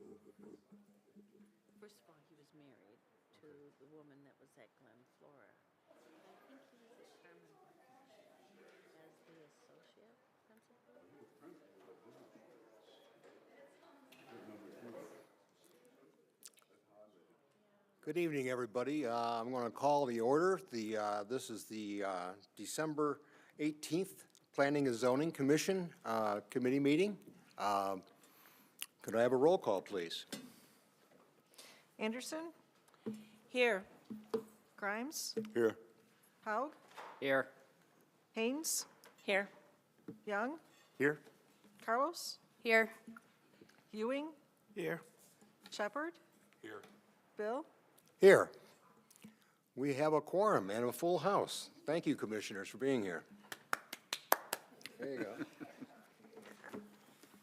First of all, he was married to the woman that was at Glen Flora. I think he was at Carmen as the associate principal. Good evening, everybody. I'm going to call the order. This is the December 18th Planning and Zoning Commission Committee meeting. Could I have a roll call, please? Anderson, Here. Grimes, Here. Haug, Here. Haynes, Here. Young, Here. Carlos, Here. Ewing, Here. Shepherd, Here. Bill. Here. We have a quorum and a full house. Thank you, commissioners, for being here. There you go.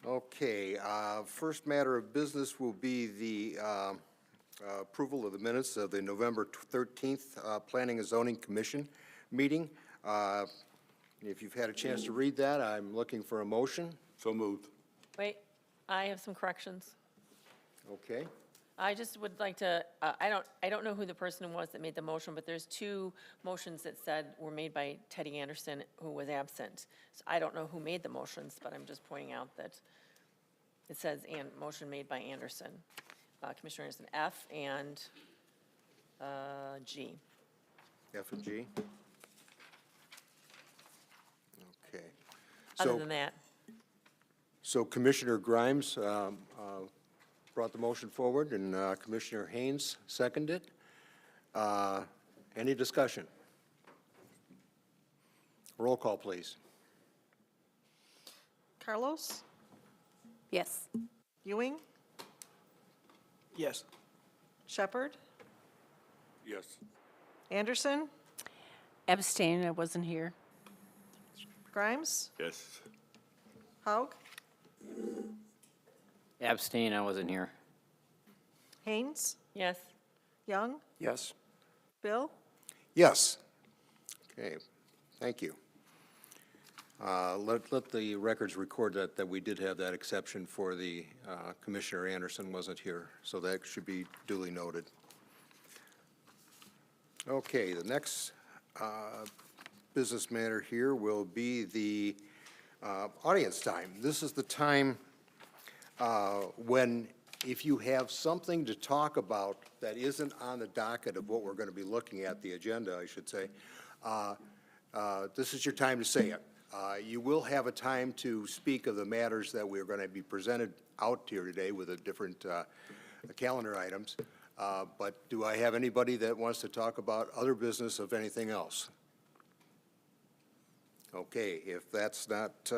Okay, first matter of business will be the approval of the minutes of the November 13th Planning and Zoning Commission meeting. If you've had a chance to read that, I'm looking for a motion. So moved. Wait, I have some corrections. Okay. I just would like to, I don't know who the person was that made the motion, but there's two motions that said were made by Teddy Anderson, who was absent. So I don't know who made the motions, but I'm just pointing out that it says, and motion made by Anderson, Commissioner Anderson, F and G. F and G. Okay. Other So, than that, so Commissioner Grimes brought the motion forward, and Commissioner Haynes seconded. Any discussion? Roll call, please. Carlos, Yes. Ewing, Yes. Shepherd, Yes. Anderson, Abstain, I wasn't here. Grimes, Yes. Haug, Abstain, I wasn't here. Haynes, yes, Young, Yes. Bill. Yes. Okay, thank you. Let the records record that we did have that exception for the Commissioner Anderson wasn't here, so that should be duly noted. Okay, the next business matter here will be the audience time. This is the time when, if you have something to talk about that isn't on the docket of what we're going to be looking at, the agenda, I should say, this is your time to say it. You will have a time to speak of the matters that we're going to be presented out here today with the different calendar items. But do I have anybody that wants to talk about other business of anything else? Okay, if that's not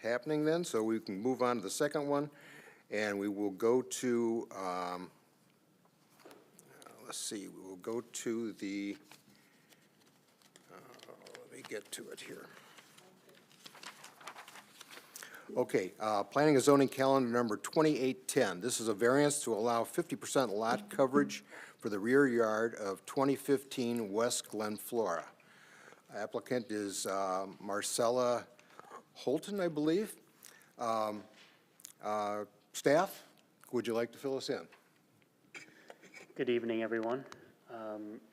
happening then, so we can move on to the second one, and we will go to, let's see, we will go to the, let me get to it here. Okay, Planning and Zoning Calendar number 2810. This is a variance to allow 50% lot coverage for the rear yard of 2015 West Glen Flora. Applicant is Marcella Holton, I believe. Staff, would you like to fill us in? Good evening, everyone.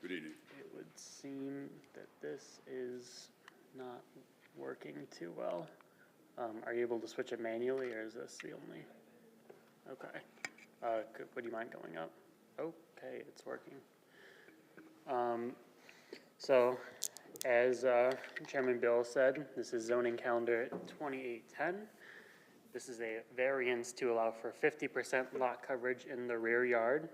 Good evening. It would seem that this is not working too well. Are you able to switch it manually, or is this the only? Okay. Would you mind going up? Okay, it's working. So, as Chairman Bill said, this is zoning calendar 2810. This is a variance to allow for 50% lot coverage in the rear yard.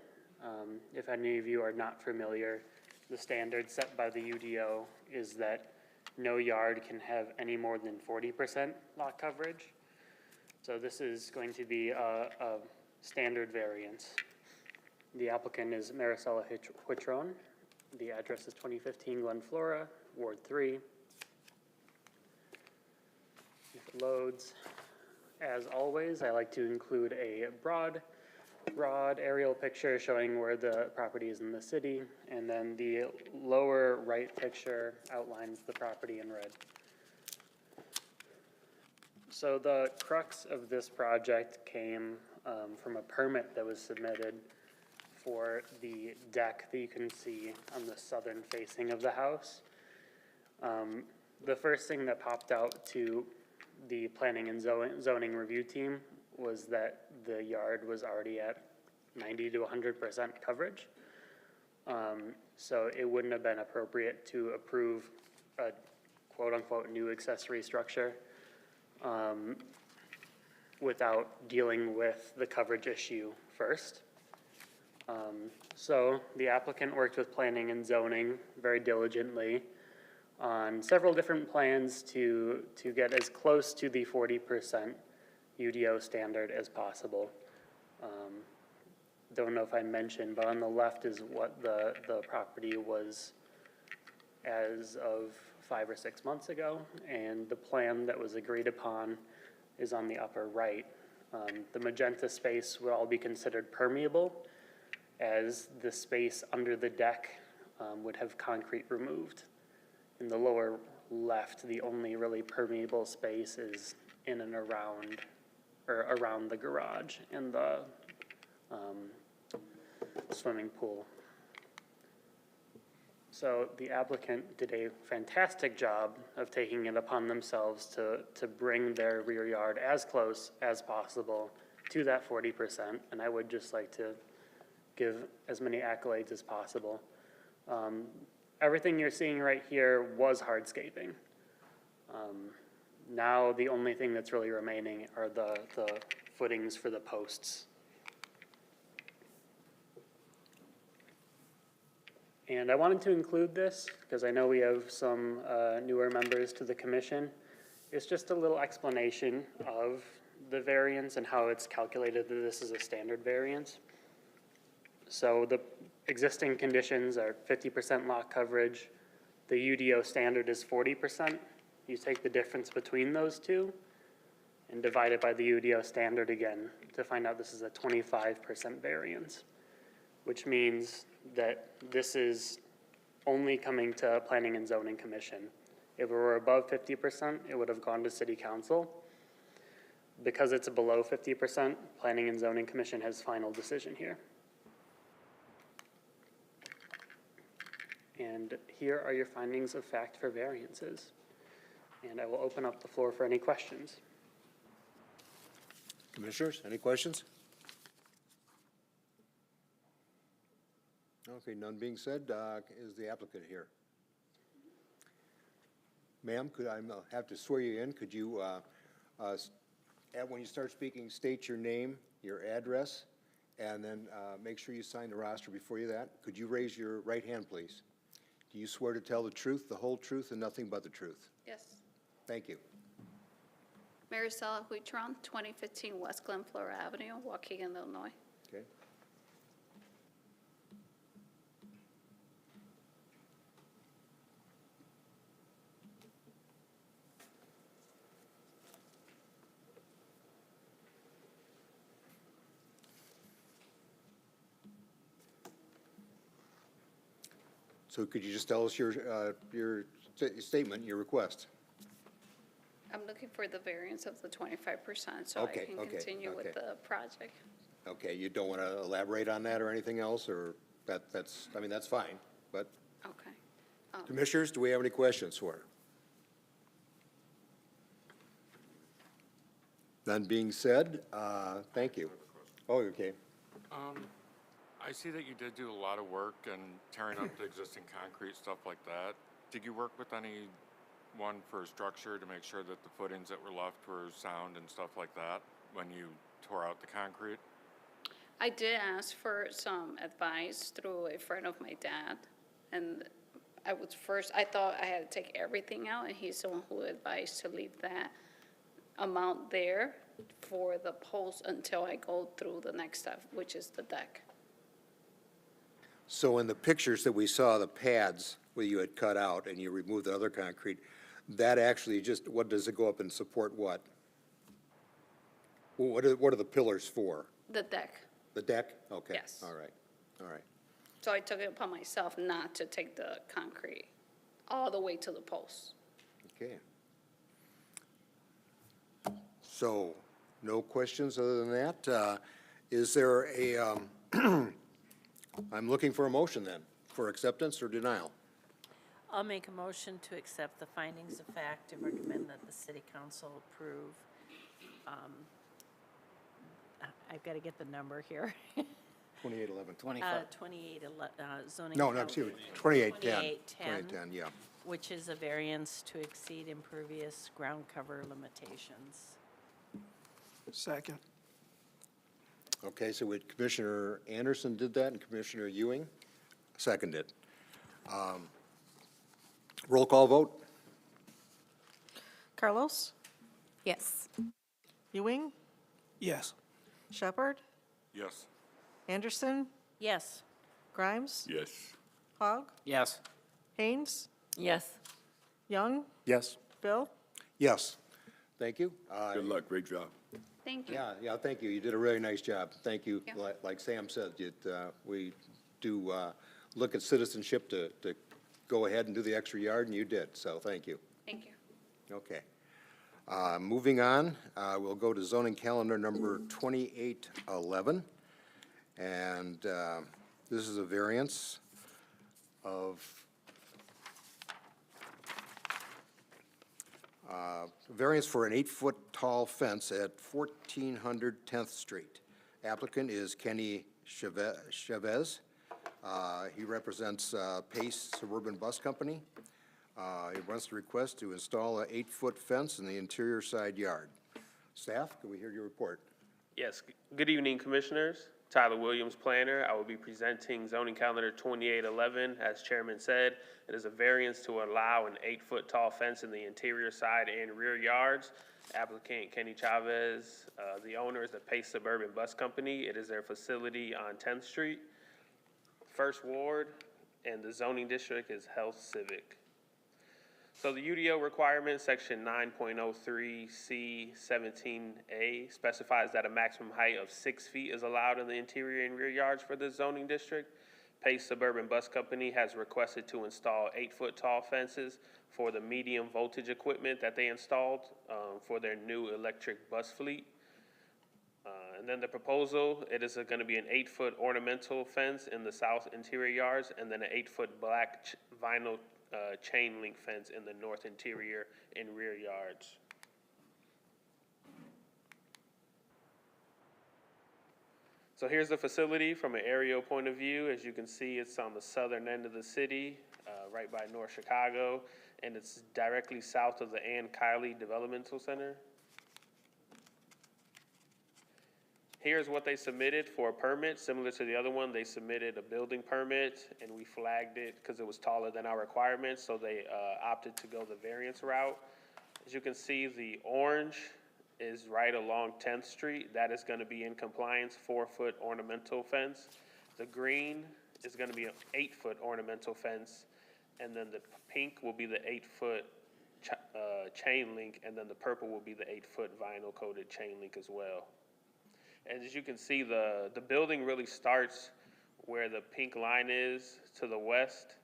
If any of you are not familiar, the standard set by the UDO is that no yard can have any more than 40% lot coverage. So this is going to be a standard variance. The applicant is Maricela Huitron. The address is 2015 Glen Flora, Ward 3. If it loads, as always, I like to include a broad aerial picture showing where the property is in the city, and then the lower right picture outlines the property in red. So the crux of this project came from a permit that was submitted for the deck that you can see on the southern facing of the house. The first thing that popped out to the planning and zoning review team was that the yard was already at 90 to 100% coverage. So it wouldn't have been appropriate to approve a quote-unquote new accessory structure without dealing with the coverage issue first. So the applicant worked with planning and zoning very diligently on several different plans to get as close to the 40% UDO standard as possible. Don't know if I mentioned, but on the left is what the property was as of 5 or 6 months ago, and the plan that was agreed upon is on the upper right. The magenta space will all be considered permeable, as the space under the deck would have concrete removed. In the lower left, the only really permeable space is in and around, or around the garage and the swimming pool. So the applicant did a fantastic job of taking it upon themselves to bring their rear yard as close as possible to that 40%, and I would just like to give as many accolades as possible. Everything you're seeing right here was hardscaping. Now the only thing that's really remaining are the footings for the posts. And I wanted to include this because I know we have some newer members to the commission. It's just a little explanation of the variance and how it's calculated that this is a standard variance. So the existing conditions are 50% lot coverage. The UDO standard is 40%. You take the difference between those two and divide it by the UDO standard again to find out this is a 25% variance, which means that this is only coming to Planning and Zoning Commission. If it were above 50%, it would have gone to City Council. Because it's below 50%, Planning and Zoning Commission has final decision here. And here are your findings of fact for variances. And I will open up the floor for any questions. Commissioners, any questions? Okay, none being said, is the applicant here? Ma'am, could I have to swear you in? Could you, when you start speaking, state your name, your address, and then make sure you sign the roster before you that. Could you raise your right hand, please? Do you swear to tell the truth, the whole truth, and nothing but the truth? Yes. Thank you. Maricela Huitron, 2015 West Glen Flora Avenue, Waukegan, Illinois. Okay. So could you just tell us your statement, your request? I'm looking for the variance of the 25% so I Okay, can okay, continue okay. with the project. Okay, you don't want to elaborate on that or anything else, or that's, I mean, that's fine, but Okay. Commissioners, do we have any questions for her? None being said, thank you. Oh, okay. I see that you did do a lot of work and tearing up the existing concrete, stuff like that. Did you work with anyone for structure to make sure that the footings that were left were sound and stuff like that when you tore out the concrete? I did ask for some advice through a friend of my dad, and I thought I had to take everything out, and he's the one who advised to leave that amount there for the post until I go through the next step, which is the deck. So in the pictures that we saw, the pads where you had cut out and you removed the other concrete, that actually just, what does it go up and support what? What are the pillars for? The deck. The deck? Okay. Yes. All right, all right. So I took it upon myself not to take the concrete all the way to the post. Okay. So No questions other than that. Is there a, I'm looking for a motion then, for acceptance or denial? I'll make a motion to accept the findings of fact and recommend that the city council approve. I've got to get the number here. 2811. 25. 28 zoning. No, excuse me, 2810. 2810. 2810, yeah. Which is a variance to exceed impervious ground cover limitations. Second. Okay, so Commissioner Anderson did that and Commissioner Ewing seconded. Roll call vote? Carlos? Yes. Ewing? Yes. Shepherd? Yes. Anderson? Yes. Grimes? Yes. Hogg? Yes. Haynes? Yes. Young? Yes. Bill? Yes. Thank you. Good luck, great job. Thank you. Yeah, thank you. You did a really nice job. Thank you. Yeah. Like Sam said, we do look at citizenship to go ahead and do the extra yard, and you did, so thank you. Thank you. Okay. Moving on, we'll go to zoning calendar number 2811. And this is a variance of variance for an 8-foot tall fence at 1400 10th Street. Applicant is Kenny Chavez. He represents Pace Suburban Bus Company. He wants to request to install an 8-foot fence in the interior side yard. Staff, can we hear your report? Yes, good evening, Commissioners. Tyler Williams, planner. I will be presenting zoning calendar 2811. As Chairman said, it is a variance to allow an 8-foot tall fence in the interior side and rear yards. Applicant Kenny Chavez, the owner is the Pace Suburban Bus Company. It is their facility on 10th Street. First Ward, and the zoning district is Health Civic. So the UDO requirement, section 9.03C17A, specifies that a maximum height of 6 feet is allowed in the interior and rear yards for the zoning district. Pace Suburban Bus Company has requested to install 8-foot tall fences for the medium voltage equipment that they installed for their new electric bus fleet. And then the proposal, it is going to be an 8-foot ornamental fence in the south interior yards, and then an 8-foot black vinyl chain link fence in the north interior and rear yards. So here's the facility from an aerial point of view. As you can see, it's on the southern end of the city, right by North Chicago, and it's directly south of the Ann Kiley Developmental Center. Here's what they submitted for a permit. Similar to the other one, they submitted a building permit, and we flagged it because it was taller than our requirements, so they opted to go the variance route. As you can see, the orange is right along 10th Street. That is going to be in compliance, 4-foot ornamental fence. The green is going to be an 8-foot ornamental fence, and then the pink will be the 8-foot chain link, and then the purple will be the 8-foot vinyl coated chain link as well. And as you can see, the building really starts where the pink line is to the west,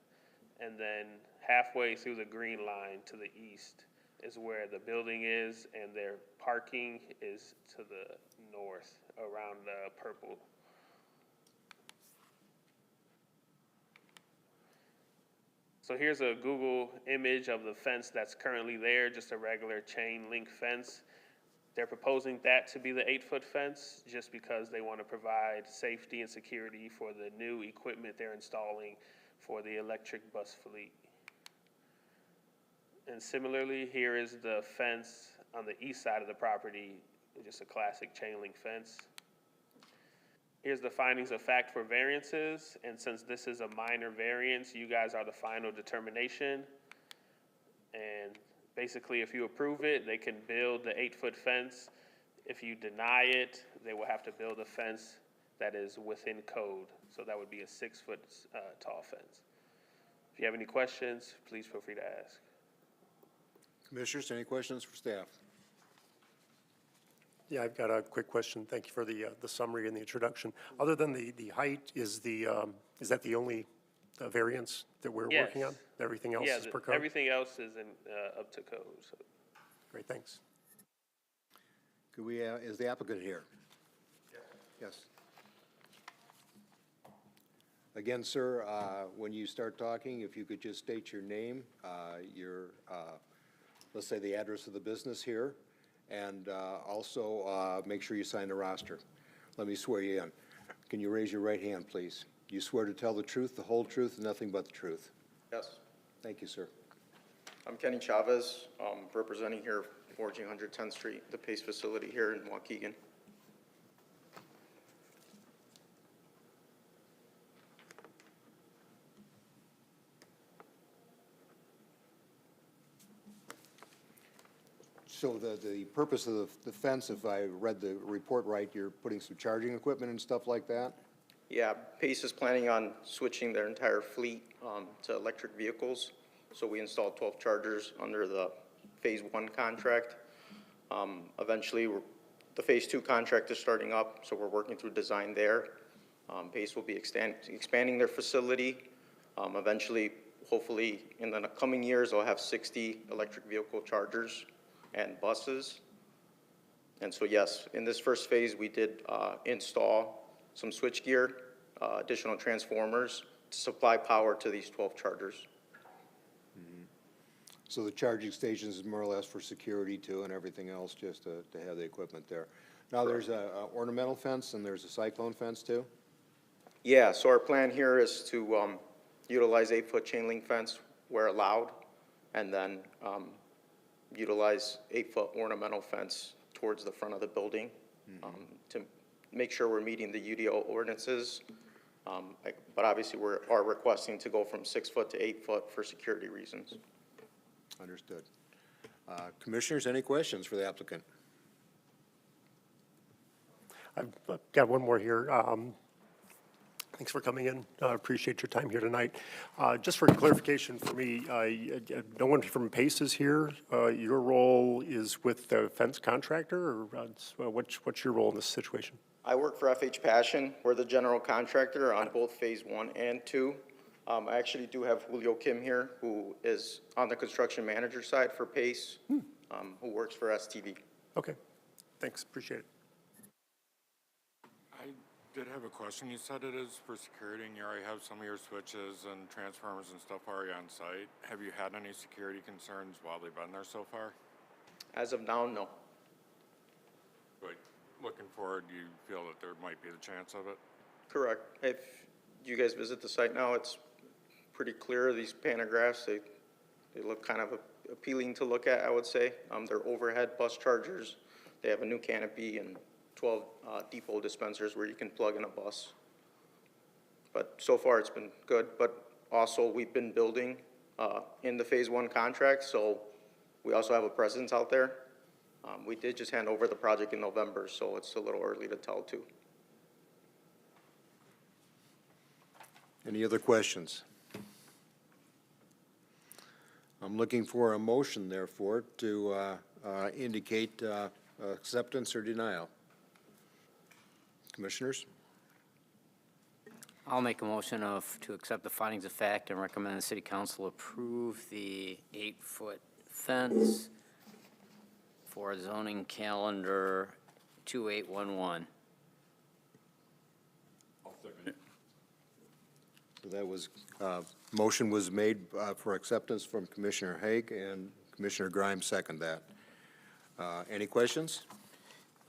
and then halfway through the green line to the east is where the building is, and their parking is to the north around the purple. So here's a Google image of the fence that's currently there, just a regular chain link fence. They're proposing that to be the 8-foot fence just because they want to provide safety and security for the new equipment they're installing for the electric bus fleet. And similarly, here is the fence on the east side of the property, just a classic chain link fence. Here's the findings of fact for variances, and since this is a minor variance, you guys are the final determination. And basically, if you approve it, they can build the 8-foot fence. If you deny it, they will have to build a fence that is within code. So that would be a 6-foot tall fence. If you have any questions, please feel free to ask. Commissioners, any questions for staff? Yeah, I've got a quick question. Thank you for the summary and the introduction. Other than the height, is that the only variance that we're working on? Everything else is per code? Everything else is up to code. So. Great, thanks. Is the applicant here? Yes. Again, sir, when you start talking, if you could just state your name, let's say the address of the business here, and also make sure you sign the roster. Let me swear you in. Can you raise your right hand, please? You swear to tell the truth, the whole truth, and nothing but the truth? Yes. Thank you, sir. I'm Kenny Chavez, representing here 1400 10th Street, the Pace facility here in Waukegan. So the purpose of the fence, if I read the report right, you're putting some charging equipment and stuff like that? Yeah, Pace is planning on switching their entire fleet to electric vehicles. So we installed 12 chargers under the Phase 1 contract. Eventually, the Phase 2 contract is starting up, so we're working through design there. Pace will be expanding their facility. Eventually, hopefully, in the coming years, they'll have 60 electric vehicle chargers and buses. And so, yes, in this first phase, we did install some switchgear, additional transformers to supply power to these 12 chargers. So the charging stations is more or less for security too and everything else, just to have the equipment there. Now, there's a ornamental fence and there's a cyclone fence too? Yeah, so our plan here is to utilize 8-foot chain link fence where allowed, and then utilize 8-foot ornamental fence towards the front of the building to make sure we're meeting the UDO ordinances. But obviously, we are requesting to go from 6-foot to 8-foot for security reasons. Understood. Commissioners, any questions for the applicant? I've got one more here. Thanks for coming in. Appreciate your time here tonight. Just for clarification for me, no one from Pace is here. Your role is with the fence contractor, or what's your role in this situation? I work for FH Passion. We're the general contractor on both Phase 1 and 2. I actually do have Julio Kim here, who is on the construction manager side for Pace, who works for STV. Okay, thanks, appreciate it. I did have a question. You said it is for security, and you already have some of your switches and transformers and stuff already on site. Have you had any security concerns while they've been there so far? As of now, no. But looking forward, do you feel that there might be the chance of it? Correct. If you guys visit the site now, it's pretty clear, these pantographs, they look kind of appealing to look at, I would say. They're overhead bus chargers. They have a new canopy and 12 depot dispensers where you can plug in a bus. But so far, it's been good. But also, we've been building in the Phase 1 contract, so we also have a presence out there. We did just hand over the project in November, so it's a little early to tell, too. Any other questions? I'm looking for a motion, therefore, to indicate acceptance or denial. Commissioners? I'll make a motion to accept the findings of fact and recommend the city council approve the 8-foot fence for zoning calendar 2811. So that was, motion was made for acceptance from Commissioner Haig, and Commissioner Grimes seconded that. Any questions?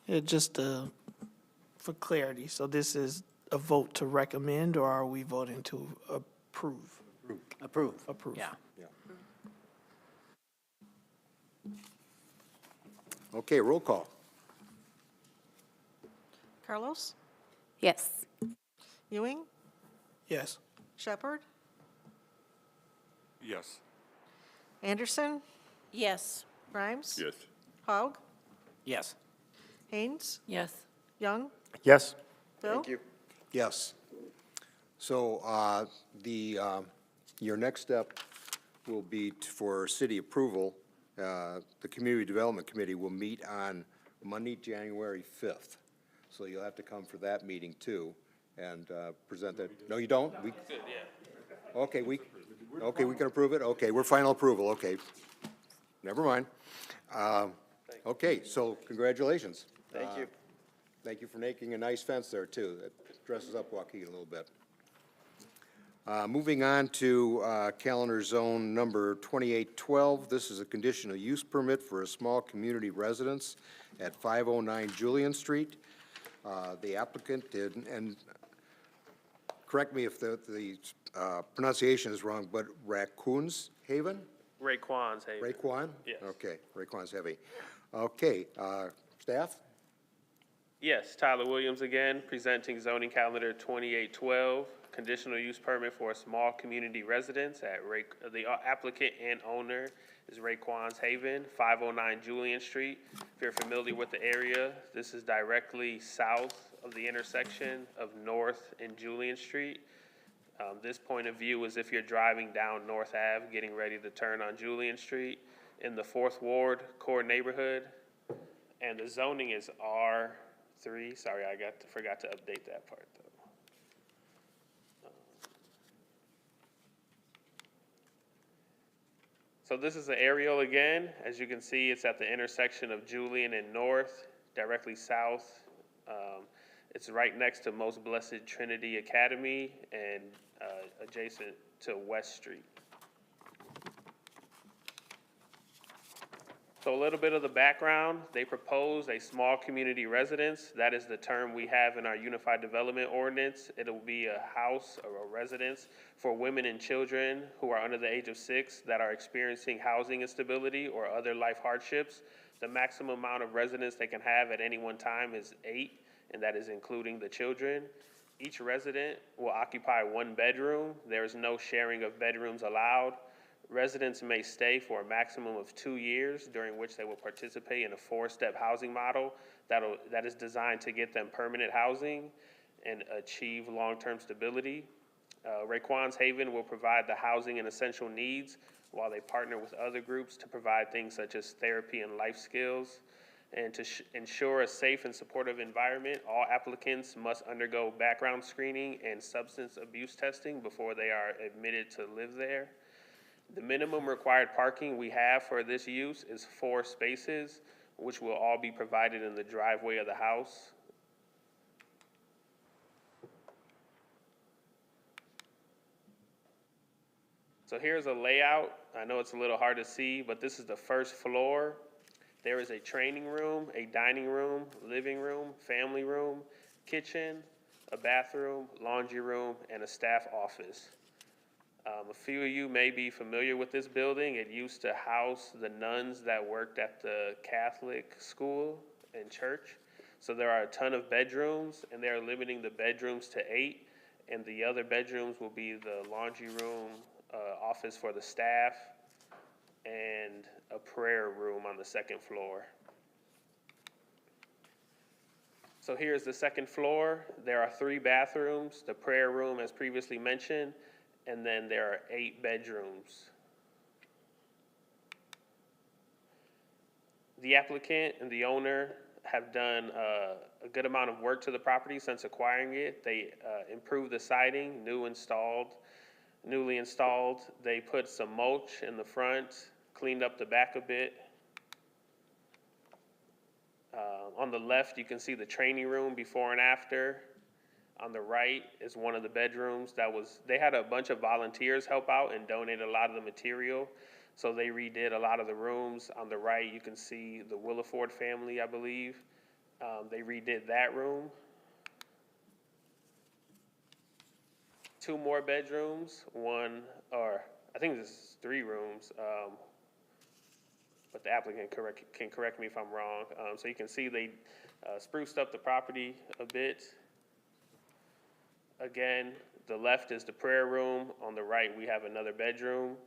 Yeah, just for clarity, so this is a vote to recommend, or are we voting to approve? Approve. Approve. Yeah. Okay, roll call. Carlos? Yes. Ewing? Yes. Shepherd? Yes. Anderson? Yes. Grimes? Yes. Hogg? Yes. Haynes? Yes. Young? Yes, Bill? Thank you. Yes. So your next step will be for city approval. The Community Development Committee will meet on Monday, January 5th. So you'll have to come for that meeting too and present that. No, you don't? Okay, we can approve it? Okay, we're final approval, okay. Never mind. Okay, so congratulations. Thank you. Thank you for making a nice fence there, too. That dresses up Waukegan a little bit. Moving on to calendar zone number 2812. This is a conditional use permit for a small community residence at 509 Julian Street. The applicant did, and correct me if the pronunciation is wrong, but Raccoons Haven? Raekwon's Haven. Raekwon? Yes. Okay, Raekwon's Heavy. Okay, staff? Yes, Tyler Williams again, presenting zoning calendar 2812, conditional use permit for a small community residence at the applicant and owner is Raekwon's Haven, 509 Julian Street. If you're familiar with the area, this is directly south of the intersection of North and Julian Street. This point of view is if you're driving down North Ave, getting ready to turn on Julian Street in the 4th Ward core neighborhood. And the zoning is R3. Sorry, I forgot to update that part though. So this is the aerial again. As you can see, it's at the intersection of Julian and North, directly south. It's right next to Most Blessed Trinity Academy and adjacent to West Street. So a little bit of the background, they proposed a small community residence. That is the term we have in our Unified Development Ordinance. It will be a house or a residence for women and children who are under the age of 6 that are experiencing housing instability or other life hardships. The maximum amount of residents they can have at any one time is 8, and that is including the children. Each resident will occupy 1 bedroom. There is no sharing of bedrooms allowed. Residents may stay for a maximum of 2 years, during which they will participate in a 4-step housing model that is designed to get them permanent housing and achieve long-term stability. Raekwon's Haven will provide the housing and essential needs while they partner with other groups to provide things such as therapy and life skills. And to ensure a safe and supportive environment, all applicants must undergo background screening and substance abuse testing before they are admitted to live there. The minimum required parking we have for this use is 4 spaces, which will all be provided in the driveway of the house. So here's a layout. I know it's a little hard to see, but this is the first floor. There is a training room, a dining room, living room, family room, kitchen, a bathroom, laundry room, and a staff office. A few of you may be familiar with this building. It used to house the nuns that worked at the Catholic school and church. So there are a ton of bedrooms, and they're limiting the bedrooms to 8, and the other bedrooms will be the laundry room, office for the staff, and a prayer room on the 2nd floor. So here's the 2nd floor. There are 3 bathrooms, the prayer room as previously mentioned, and then there are 8 bedrooms. The applicant and the owner have done a good amount of work to the property since acquiring it. They improved the siding, newly installed. They put some mulch in the front, cleaned up the back a bit. On the left, you can see the training room before and after. On the right is one of the bedrooms they had a bunch of volunteers help out and donate a lot of the material. So they redid a lot of the rooms. On the right, you can see the Williford family, I believe. They redid that room. 2 more bedrooms, I think this is 3 rooms, but the applicant can correct me if I'm wrong. So you can see they spruced up the property a bit. Again, the left is the prayer room. On the right, we have another bedroom.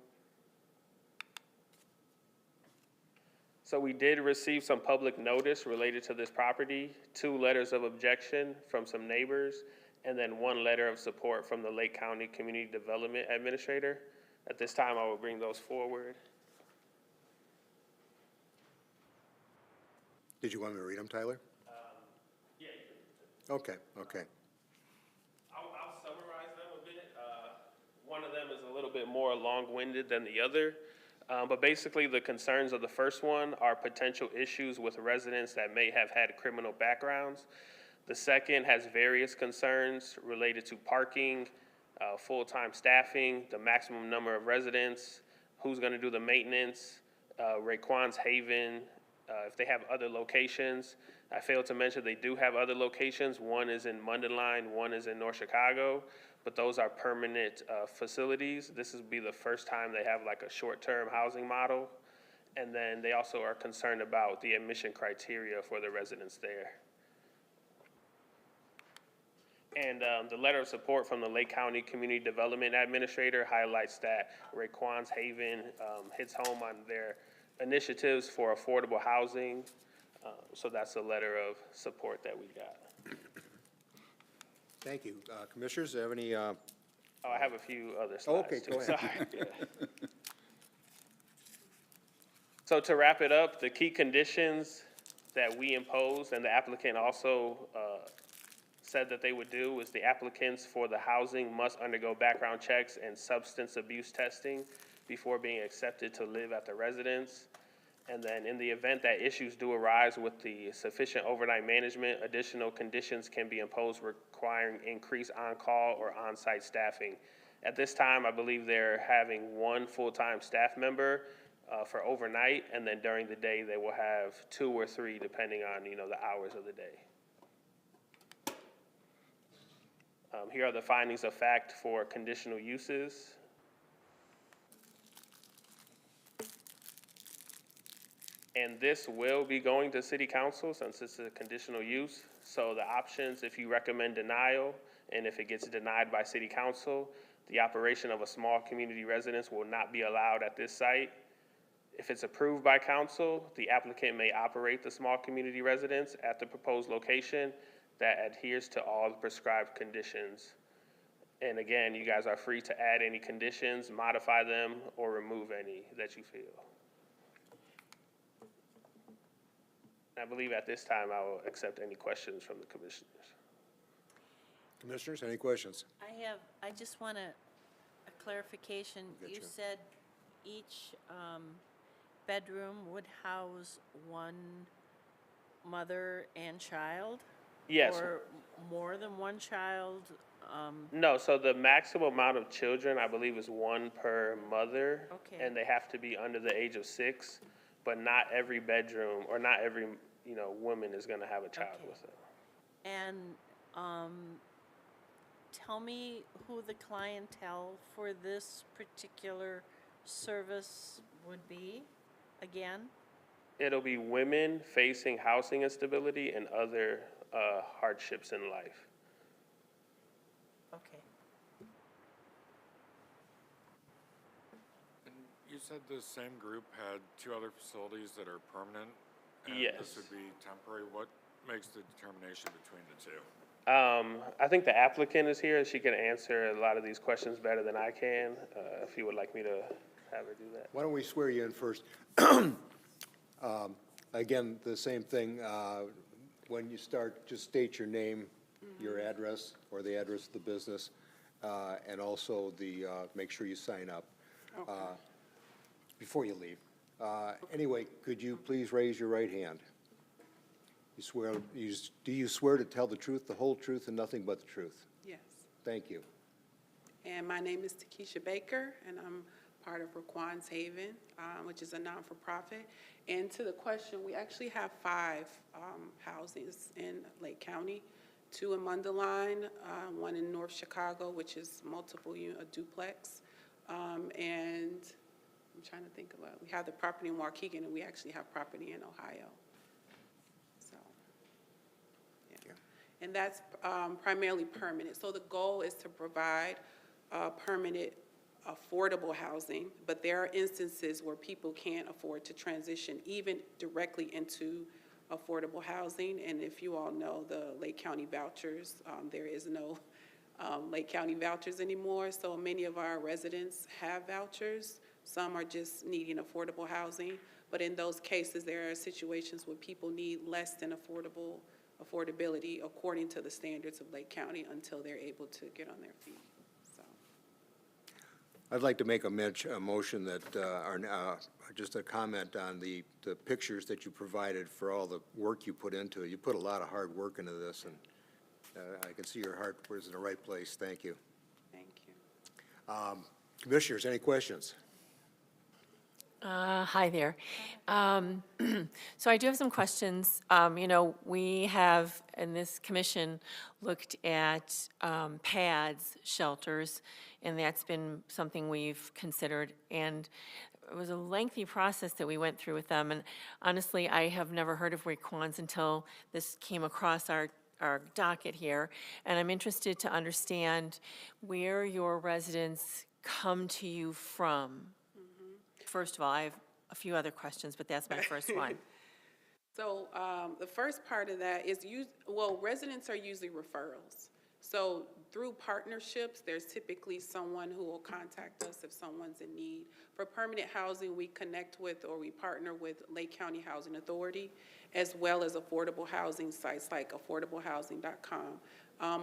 So we did receive some public notice related to this property, 2 letters of objection from some neighbors, and then 1 letter of support from the Lake County Community Development Administrator. At this time, I will bring those forward. Did you want me to read them, Tyler? Yeah. Okay. I'll summarize them a bit. One of them is a little bit more long-winded than the other. But basically, the concerns of the first one are potential issues with residents that may have had criminal backgrounds. The second has various concerns related to parking, full-time staffing, the maximum number of residents, who's gonna do the maintenance, Raekwon's Haven, if they have other locations. I failed to mention they do have other locations. One is in Mundelein, one is in North Chicago, but those are permanent facilities. This would be the first time they have like a short-term housing model. And then they also are concerned about the admission criteria for the residents there. And the letter of support from the Lake County Community Development Administrator highlights that Raekwon's Haven hits home on their initiatives for affordable housing. So that's a letter of support that we got. Thank you. Commissioners, do you have any, Oh, I have a few other slides okay, too. go ahead. Sorry. Yeah. So to wrap it up, the key conditions that we imposed and the applicant also said that they would do is the applicants for the housing must undergo background checks and substance abuse testing before being accepted to live at the residence. And then in the event that issues do arise with the sufficient overnight management, additional conditions can be imposed requiring increased on-call or on-site staffing. At this time, I believe they're having one full-time staff member for overnight, and then during the day, they will have 2 or 3, depending on, you know, the hours of the day. Here are the findings of fact for conditional uses. And this will be going to city council since it's a conditional use. So the options, if you recommend denial, and if it gets denied by city council, the operation of a small community residence will not be allowed at this site. If it's approved by council, the applicant may operate the small community residence at the proposed location that adheres to all the prescribed conditions. And again, you guys are free to add any conditions, modify them, or remove any that you feel. I believe at this time I will accept any questions from the commissioners. Commissioners, any questions? I just want a clarification. You Gotcha. said each bedroom would house one mother and child? Yes. Or more than one child? No, so the maximum amount of children, I believe, is 1 per mother. Okay. And they have to be under the age of 6, but not every bedroom, or not every, you know, woman is gonna have a child Okay. with them. And tell me who the clientele for this particular service would be again? It'll be women facing housing instability and other hardships in life. Okay. And you said the same group had 2 other facilities that are permanent? And Yes. this would be temporary. What makes the determination between the 2? I think the applicant is here. She can answer a lot of these questions better than I can, if you would like me to have her do that. Why don't we swear you in first? Again, the same thing, when you start, just state your name, your address, or the address of the business, and also make sure you sign up before you leave. Anyway, could you please raise your right hand? Do you swear to tell the truth, the whole truth, and nothing but the truth? Yes. Thank you. And my name is Takesha Baker, and I'm part of Raekwon's Haven, which is a non-for-profit. And to the question, we actually have 5 housings in Lake County, 2 in Mundelein, 1 in North Chicago, which is a duplex. And I'm trying to think about, we have the property in Waukegan, and we actually have property in Ohio. So, yeah. And that's primarily permanent. So the goal is to provide permanent, affordable housing, but there are instances where people can't afford to transition even directly into affordable housing. And if you all know the Lake County vouchers, there is no Lake County vouchers anymore. So many of our residents have vouchers. Some are just needing affordable housing. But in those cases, there are situations where people need less than affordability according to the standards of Lake County until they're able to get on their feet. So I'd like to make a motion that, just a comment on the pictures that you provided for all the work you put into it. You put a lot of hard work into this, and I can see your heart was in the right place. Thank you. Thank you. Commissioners, any questions? Hi there. So I do have some questions. We have, in this commission, looked at pads, shelters, and that's been something we've considered. And it was a lengthy process that we went through with them. And honestly, I have never heard of Waukegan until this came across our docket here. And I'm interested to understand where your residents come to you from. First of all, I have a few other questions, but that's my first one. So the first part of that is, residents are usually referrals. So through partnerships, there's typically someone who will contact us if someone's in need. For permanent housing, we connect with or we partner with Lake County Housing Authority, as well as affordable housing sites like affordablehousing.com.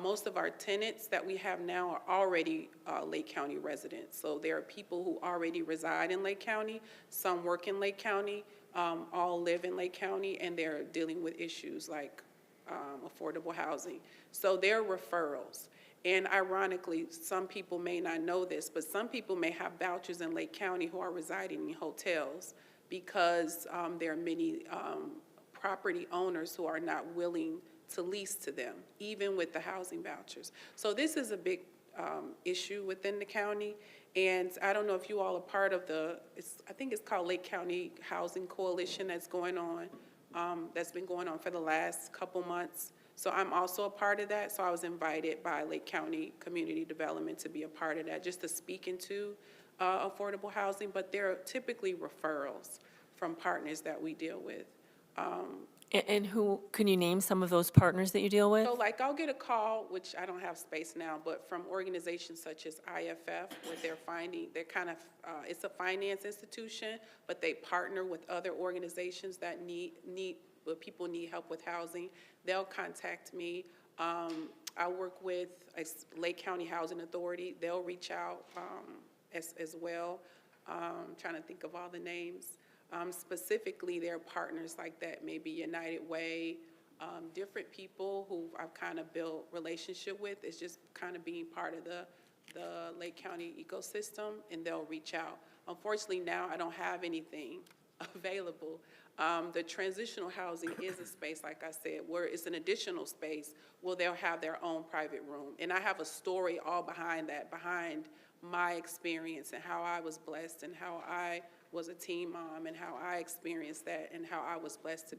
Most of our tenants that we have now are already Lake County residents. So there are people who already reside in Lake County, some work in Lake County, all live in Lake County, and they're dealing with issues like affordable housing. So they're referrals. And ironically, some people may not know this, but some people may have vouchers in Lake County who are residing in hotels because there are many property owners who are not willing to lease to them, even with the housing vouchers. So this is a big issue within the county. And I don't know if you all are part of I think it's called Lake County Housing Coalition that's going on, that's been going on for the last couple months. So I'm also a part of that. So I was invited by Lake County Community Development to be a part of that, just to speak into affordable housing. But they're typically referrals from partners that we deal with. And who, can you name some of those partners that you deal with? So like I'll get a call, which I don't have space now, but from organizations such as IFF, where they're kind of, it's a finance institution, but they partner with other organizations that where people need help with housing. They'll contact me. I work with Lake County Housing Authority. They'll reach out as well. Trying to think of all the names. Specifically, there are partners like that, maybe United Way, different people who I've kind of built relationship with. It's just kind of being part of the Lake County ecosystem, and they'll reach out. Unfortunately, now I don't have anything available. The transitional housing is a space, like I said, where it's an additional space where they'll have their own private room. And I have a story all behind that, behind my experience and how I was blessed and how I was a teen mom and how I experienced that and how I was blessed to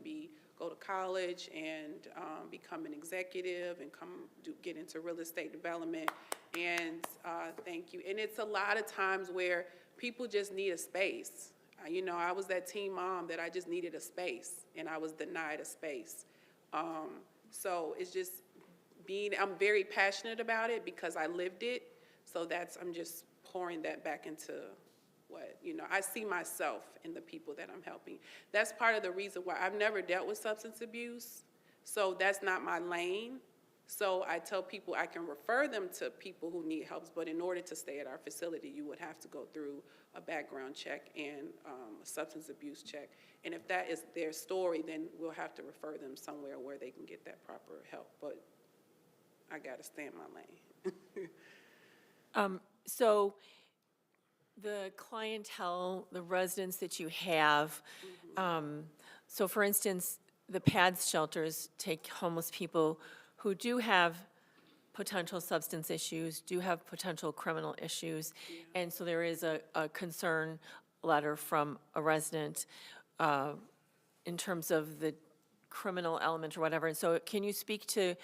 go to college and become an executive and get into real estate development. And thank you. And it's a lot of times where people just need a space. I was that teen mom that I just needed a space and I was denied a space. So it's just I'm very passionate about it because I lived it. So I'm just pouring that back into I see myself in the people that I'm helping. That's part of the reason why I've never dealt with substance abuse. So that's not my lane. So I tell people I can refer them to people who need help, but in order to stay at our facility, you would have to go through a background check and a substance abuse check. And if that is their story, then we'll have to refer them somewhere where they can get that proper help. But I got to stay in my lane. So the clientele, the residents that you have, so for instance, the PADS shelters take homeless people who do have potential substance issues, do have potential criminal issues, and so there is a concern letter from a resident in terms of the criminal element or whatever. And so can you speak to,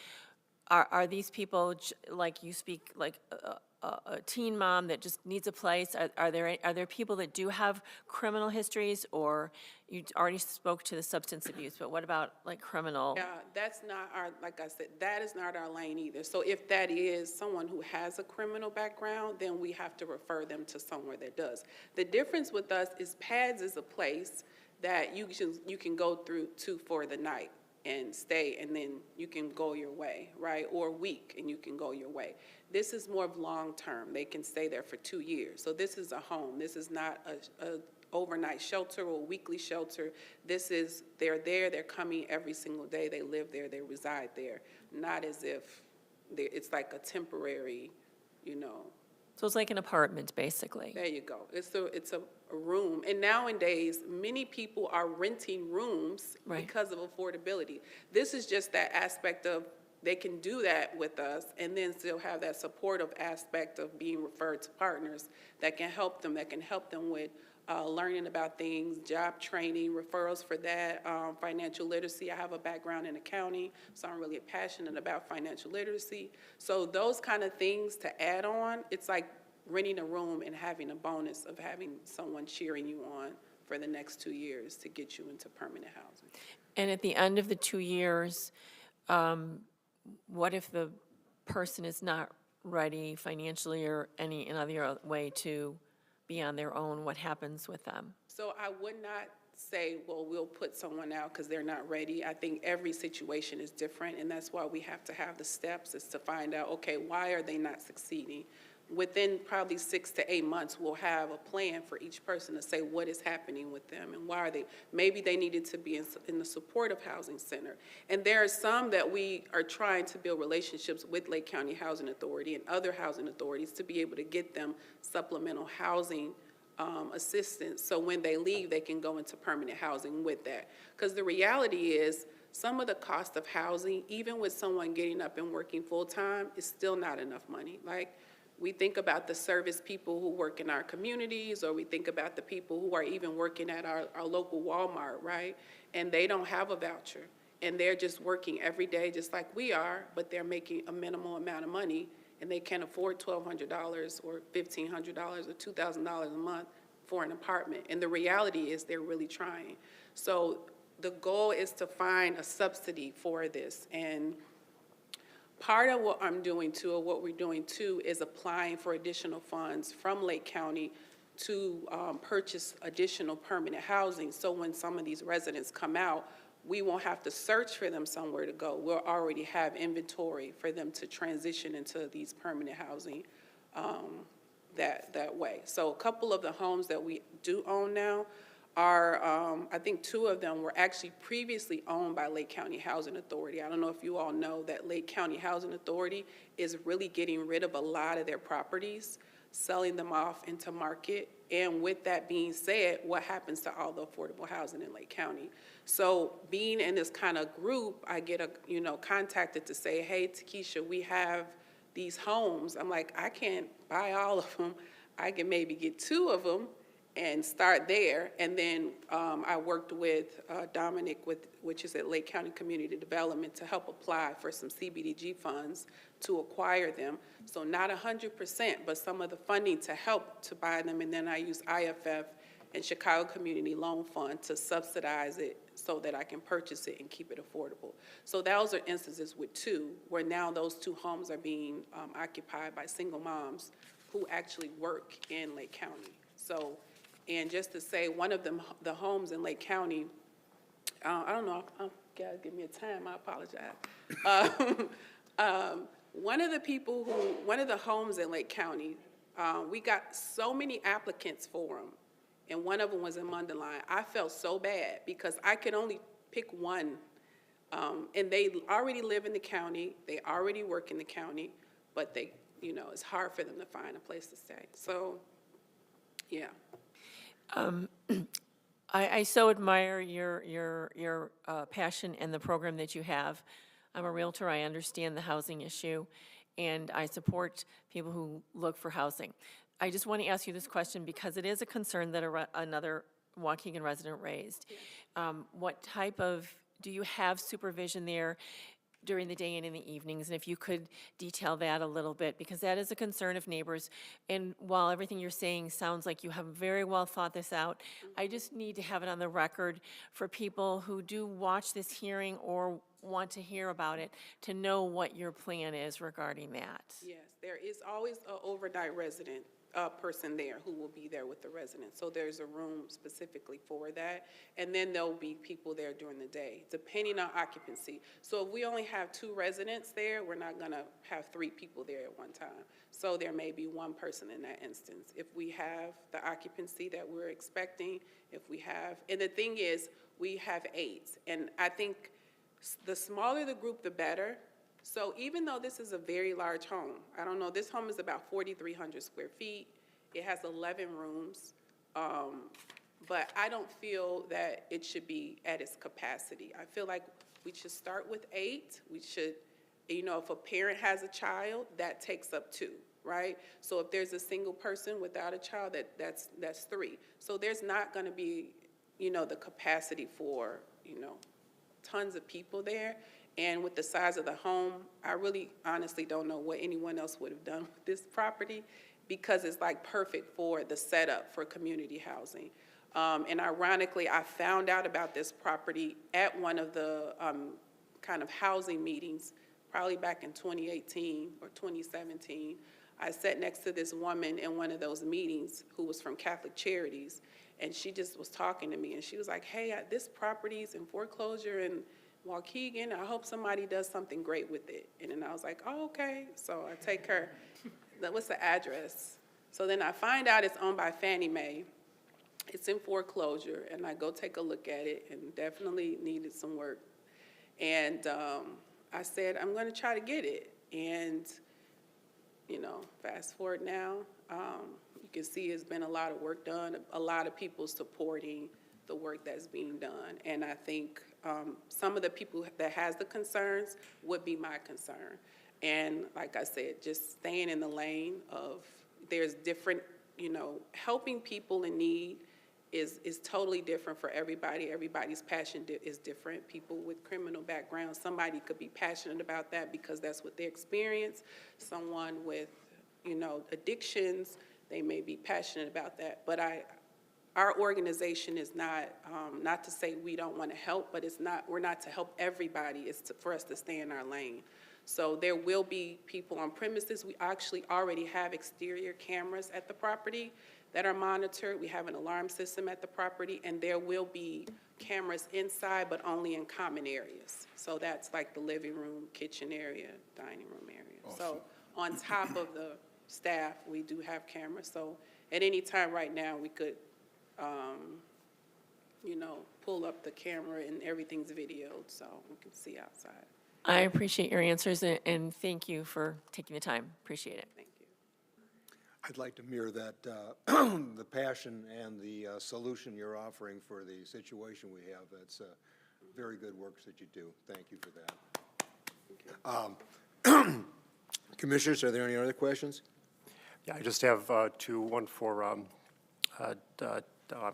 are these people, like you speak, like a teen mom that just needs a place? Are there people that do have criminal histories, or you already spoke to the substance abuse, but what about like criminal? Yeah, that's not like I said, that is not our lane either. So if that is someone who has a criminal background, then we have to refer them to somewhere that does. The difference with us is PADS is a place that you can go to for the night. and stay, and then you can go your way, right? Or a week, and you can go your way. This is more of long-term. They can stay there for 2 years. So this is a home. This is not a overnight shelter or weekly shelter. This is, they're there, they're coming every single day, they live there, they reside there. Not as if it's like a temporary, you know. So it's like an apartment, basically. There you go. It's a room. And nowadays, many people are renting rooms Right. because of affordability. This is just that aspect of they can do that with us and then still have that supportive aspect of being referred to partners that can help them with learning about things, job training, referrals for that, financial literacy. I have a background in accounting, so I'm really passionate about financial literacy. So those kind of things to add on, it's like renting a room and having a bonus of having someone cheering you on for the next 2 years to get you into permanent housing. And at the end of the 2 years, what if the person is not ready financially or any other way to be on their own? What happens with them? So I would not say, well, we'll put someone out because they're not ready. I think every situation is different, and that's why we have to have the steps, is to find out, okay, why are they not succeeding? Within probably 6 to 8 months, we'll have a plan for each person to say what is happening with them and why are they, maybe they needed to be in the supportive housing center. And there are some that we are trying to build relationships with Lake County Housing Authority and other housing authorities to be able to get them supplemental housing assistance, so when they leave, they can go into permanent housing with that. Because the reality is, some of the cost of housing, even with someone getting up and working full-time, is still not enough money. Like, we think about the service people who work in our communities, or we think about the people who are even working at our local Walmart, right? And they don't have a voucher, and they're just working every day just like we are, but they're making a minimal amount of money, and they can't afford $1,200 or $1,500 or $2,000 a month for an apartment. And the reality is they're really trying. So the goal is to find a subsidy for this. And part of what I'm doing too, or what we're doing too, is applying for additional funds from Lake County to purchase additional permanent housing. So when some of these residents come out, we won't have to search for them somewhere to go. We'll already have inventory for them to transition into these permanent housing that way. So a couple of the homes that we do own now are, I think 2 of them were actually previously owned by Lake County Housing Authority. I don't know if you all know that Lake County Housing Authority is really getting rid of a lot of their properties, selling them off into market. And with that being said, what happens to all the affordable housing in Lake County? So being in this kind of group, I get contacted to say, hey, Takesha, we have these homes. I'm like, I can't buy all of them. I can maybe get 2 of them and start there. And then I worked with Dominic, which is at Lake County Community Development, to help apply for some CBDG funds to acquire them. So not 100%, but some of the funding to help to buy them. And then I use IFF and Chicago Community Loan Fund to subsidize it so that I can purchase it and keep it affordable. So those are instances with 2, where now those 2 homes are being occupied by single moms who actually work in Lake County. So, and just to say, one of them, the homes in Lake County, I don't know, gotta give me a time, I apologize. One of the homes in Lake County, we got so many applicants for them, and one of them was in Mundelein. I felt so bad because I could only pick one, and they already live in the county, they already work in the county, but they, it's hard for them to find a place to stay. So, yeah. I so admire your passion and the program that you have. I'm a Realtor, I understand the housing issue, and I support people who look for housing. I just want to ask you this question because it is a concern that another Waukegan resident raised. What type of, do you have supervision there during the day and in the evenings? And if you could detail that a little bit, because that is a concern of neighbors. And while everything you're saying sounds like you have very well thought this out, I just need to have it on the record for people who do watch this hearing or want to hear about it to know what your plan is regarding that. Yes, there is always an overnight resident person there who will be there with the residents. So there's a room specifically for that. And then there'll be people there during the day, depending on occupancy. So if we only have 2 residents there, we're not gonna have 3 people there at one time. So there may be 1 person in that instance. If we have the occupancy that we're expecting, and the thing is, we have 8. And I think the smaller the group, the better. So even though this is a very large home, I don't know, this home is about 4,300 square feet. It has 11 rooms. But I don't feel that it should be at its capacity. I feel like we should start with 8. We should, if a parent has a child, that takes up 2, right? So if there's a single person without a child, that's 3. So there's not gonna be, the capacity for, tons of people there. And with the size of the home, I really honestly don't know what anyone else would have done with this property, because it's like perfect for the setup for community housing. And ironically, I found out about this property at one of the kind of housing meetings, probably back in 2018 or 2017. I sat next to this woman in one of those meetings who was from Catholic Charities, and she just was talking to me, and she was like, hey, this property's in foreclosure in Waukegan. I hope somebody does something great with it. And then I was like, oh, okay. So I take her, what's the address? So then I find out it's owned by Fannie Mae. It's in foreclosure, and I go take a look at it, and definitely needed some work. And I said, I'm gonna try to get it. And, fast forward now, you can see it's been a lot of work done, a lot of people supporting the work that's being done. And I think some of the people that has the concerns would be my concern. And like I said, just staying in the lane of, there's different, helping people in need is totally different for everybody. Everybody's passion is different. People with criminal backgrounds, somebody could be passionate about that because that's what they experience. Someone with, addictions, they may be passionate about that. But our organization is not to say we don't want to help, but we're not to help everybody. It's for us to stay in our lane. So there will be people on premises. We actually already have exterior cameras at the property that are monitored. We have an alarm system at the property, and there will be cameras inside, but only in common areas. So that's like the living room, kitchen area, dining room area. Awesome. So on top of the staff, we do have cameras. So at any time right now, we could, pull up the camera and everyth's videoed, so we can see outside. I appreciate your answers, and thank you for taking the time. Appreciate it. Thank you. I'd like to mirror that, the passion and the solution you're offering for the situation we have. That's very good work that you do. Thank you for that. Commissioners, are there any other questions? Yeah, I just have 2, one for, I'm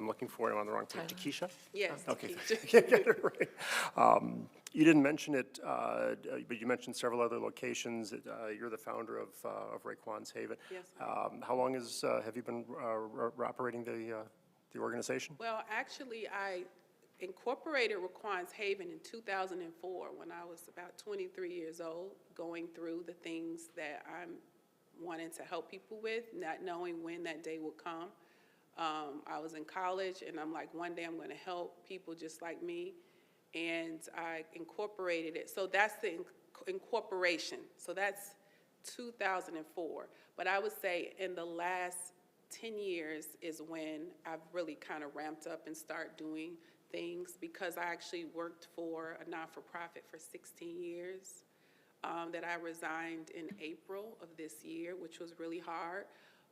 looking for him on the wrong page, Takesha? Yes. Okay. Takesha. Right. You didn't mention it, but you mentioned several other locations. You're the founder of Raquan's Haven. Yes. How long have you been operating the organization? Well, actually, I incorporated Raquan's Haven in 2004 when I was about 23 years old, going through the things that I'm wanting to help people with, not knowing when that day would come. I was in college, and I'm like, one day I'm going to help people just like me, and I incorporated it. So that's the incorporation. So that's 2004. But I would say in the last 10 years is when I've really kind of ramped up and start doing things, because I actually worked for a not-for-profit for 16 years that I resigned in April of this year, which was really hard.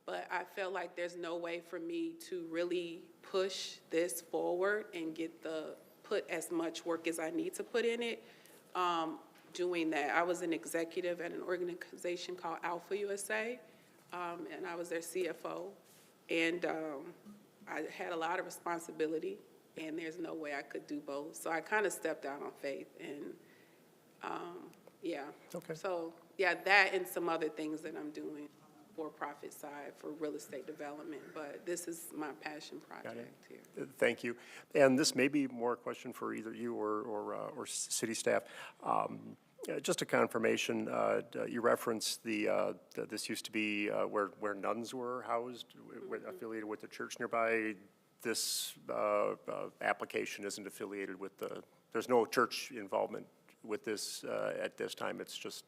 But I felt like there's no way for me to really push this forward and put as much work as I need to put in it doing that. I was an executive at an organization called Alpha USA, and I was their CFO. And I had a lot of responsibility, and there's no way I could do both. So I kind of stepped out on faith, and yeah. Okay. So yeah, that and some other things that I'm doing for-profit side for real estate development, but this is my passion project here. Thank you. And this may be more a question for either you or city staff. Just a confirmation, you referenced this used to be where nuns were housed, affiliated with the church nearby. This application isn't affiliated with there's no church involvement with this at this time. It's just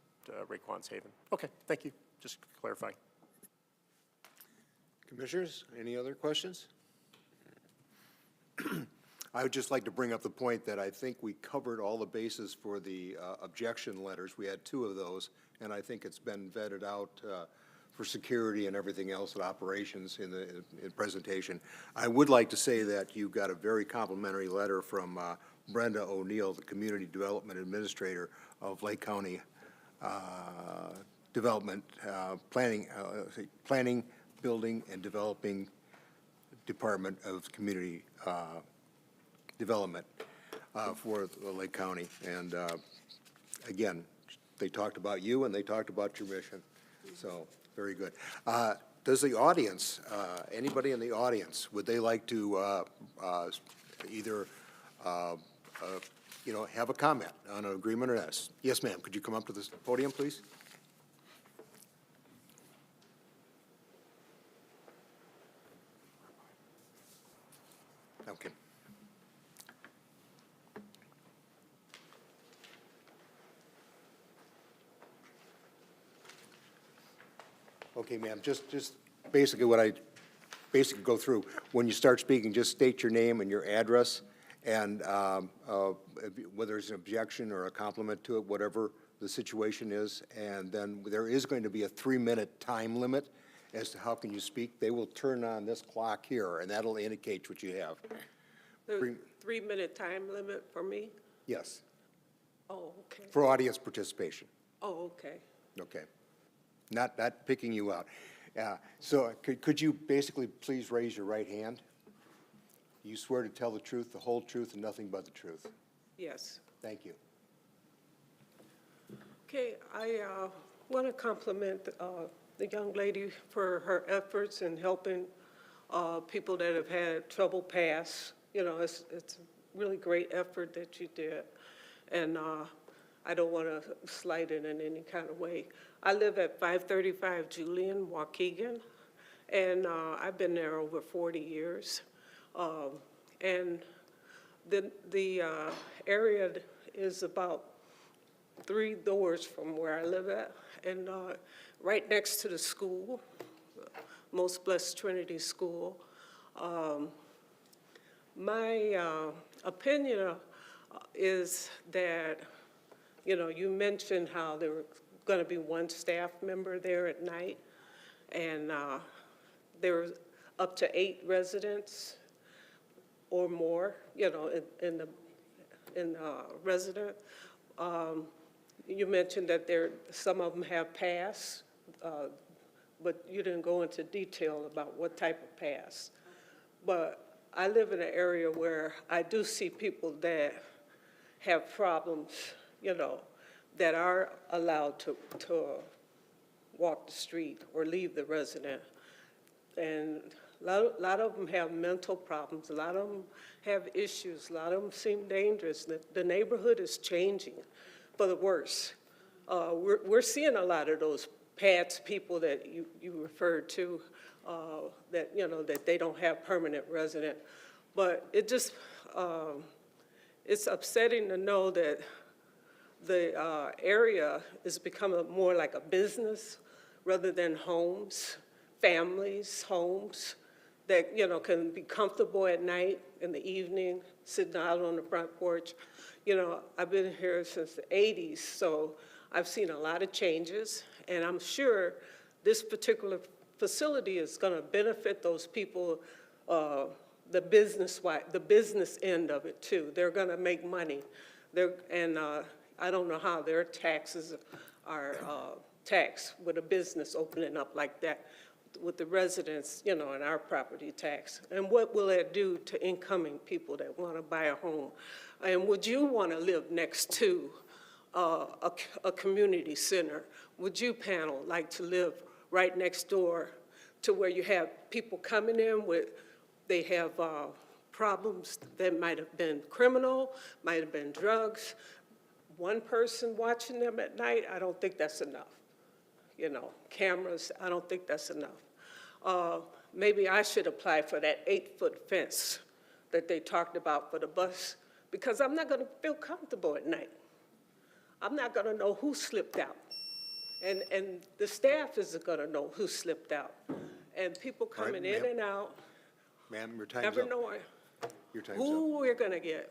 Raquan's Haven. Okay, thank you. Just clarifying. Commissioners, any other questions? I would just like to bring up the point that I think we covered all the bases for the objection letters. We had 2 of those, and I think it's been vetted out for security and everything else at operations in presentation. I would like to say that you got a very complimentary letter from Brenda O'Neill, the Community Development Administrator of Lake County Development, Planning, Building, and Developing Department of Community Development for Lake County. And again, they talked about you and they talked about your mission. So, very good. Does the audience, anybody in the audience, would they like to either, have a comment on an agreement or this? Yes, ma'am. Could you come up to this podium, please? Okay. Okay, ma'am, just basically what I go through. When you start speaking, just state your name and your address, and whether there's an objection or a compliment to it, whatever the situation is, and then there is going to be a 3-minute time limit as to how can you speak. They will turn on this clock here, and that'll indicate what you have. The 3-minute time limit for me? Yes, Oh, okay. for audience participation. Oh, okay. Okay. Not picking you out. So could you basically please raise your right hand? You swear to tell the truth, the whole truth, and nothing but the truth. Yes. Thank you. Okay, I want to compliment the young lady for her efforts in helping people that have had trouble pass. It's a really great effort that you did. And I don't want to slight it in any kind of way. I live at 535 Julian, Waukegan, and I've been there over 40 years. And the area is about 3 doors from where I live at, and right next to the school, Most Blessed Trinity School. My opinion is that, you mentioned how there were going to be 1 staff member there at night, and there were up to 8 residents or more, in the resident. You mentioned that some of them have pass, but you didn't go into detail about what type of pass. But I live in an area where I do see people that have problems, that are allowed to walk the street or leave the resident. And a lot of them have mental problems. A lot of them have issues. A lot of them seem dangerous. The neighborhood is changing for the worse. We're seeing a lot of those PADS people that you referred to, that, that they don't have permanent resident. But it just, it's upsetting to know that the area is becoming more like a business rather than homes, families, homes that, can be comfortable at night, in the evening, sitting out on the front porch. I've been here since the 80s, so I've seen a lot of changes, and I'm sure this particular facility is going to benefit those people, the business end of it too. They're going to make money. I don't know how their taxes are taxed with a business opening up like that, with the residents, and our property tax. And what will that do to incoming people that want to buy a home? And would you want to live next to a community center? Would you, panel, like to live right next door to where you have people coming in with, they have problems that might have been criminal, might have been drugs, one person watching them at night, I don't think that's enough. You know, cameras, I don't think that's enough. Maybe I should apply for that 8-foot fence that they talked about for the bus, because I'm not gonna feel comfortable at night. I'm not gonna know who slipped out. And the staff isn't gonna know who slipped out. And people All right, coming in ma'am. and out, Ma'am, your time's never up. knowing Your time's up. who we're gonna get.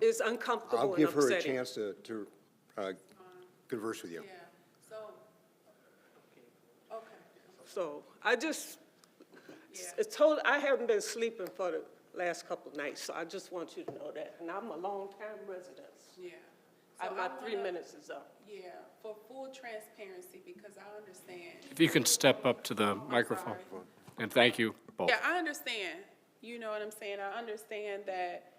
It's uncomfortable I'll and give her a upsetting. chance to converse with you. Yeah, so, okay. So I just, Yeah. I haven't been sleeping for the last couple of nights, so I just want you to know that. And I'm a long-time resident. Yeah. So My I 3 wanna- minutes is up. Yeah, for full transparency, because I understand. If you can step up to the microphone. And thank you both. Yeah, I understand. You know what I'm saying? I understand that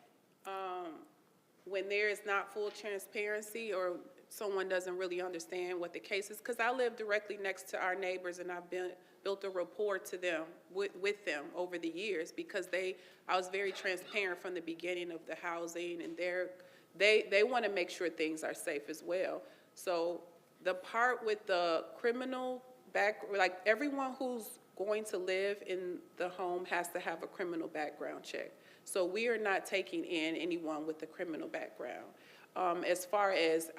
when there is not full transparency or someone doesn't really understand what the case is, because I live directly next to our neighbors and I've built a rapport to them, with them over the years, because I was very transparent from the beginning of the housing, and they want to make sure things are safe as well. So the part with the criminal like everyone who's going to live in the home has to have a criminal background check. So we are not taking in anyone with a criminal background. As far as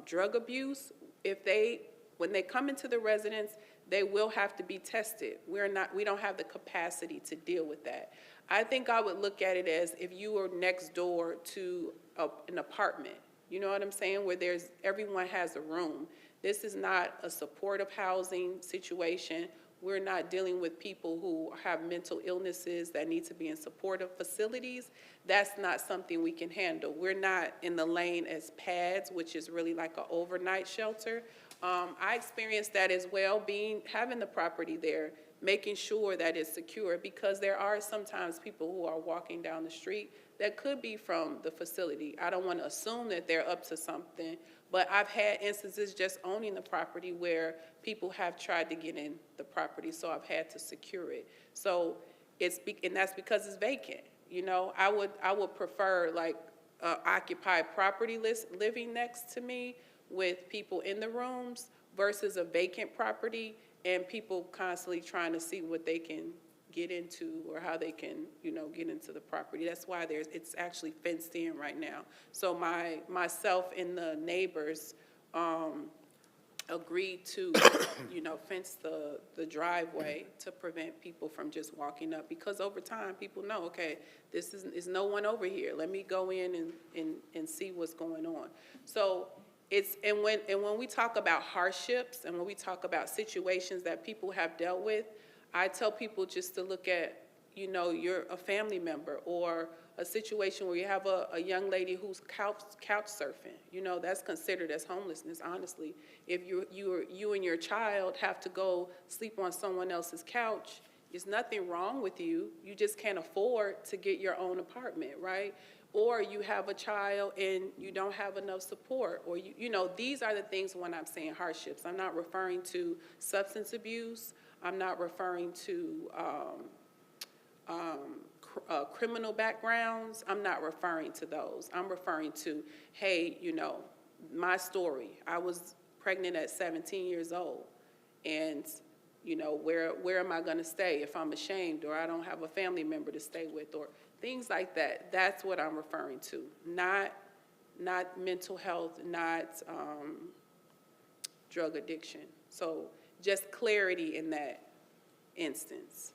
drug abuse, when they come into the residence, they will have to be tested. We don't have the capacity to deal with that. I think I would look at it as if you were next door to an apartment, you know what I'm saying, where everyone has a room. This is not a supportive housing situation. We're not dealing with people who have mental illnesses that need to be in supportive facilities. That's not something we can handle. We're not in the lane as pads, which is really like an overnight shelter. I experienced that as well, having the property there, making sure that it's secure, because there are sometimes people who are walking down the street that could be from the facility. I don't want to assume that they're up to something, but I've had instances just owning the property where people have tried to get in the property, so I've had to secure it. So and that's because it's vacant. You know, I would prefer like occupied property living next to me with people in the rooms versus a vacant property and people constantly trying to see what they can get into or how they can, get into the property. That's why it's actually fenced in right now. So myself and the neighbors agreed to, fence the driveway to prevent people from just walking up, because over time people know, okay, this is no one over here. Let me go in and see what's going on. So when we talk about hardships and when we talk about situations that people have dealt with, I tell people just to look at, you're a family member or a situation where you have a young lady who's couch surfing. That's considered as homelessness, honestly. If you and your child have to go sleep on someone else's couch, there's nothing wrong with you. You just can't afford to get your own apartment, right? Or you have a child and you don't have enough support, or these are the things when I'm saying hardships. I'm not referring to substance abuse. I'm not referring to criminal backgrounds. I'm not referring to those. I'm referring to, hey, my story. I was pregnant at 17 years old, and where am I going to stay if I'm ashamed or I don't have a family member to stay with, or things like that. That's what I'm referring to. Not mental health, not drug addiction. So just clarity in that instance.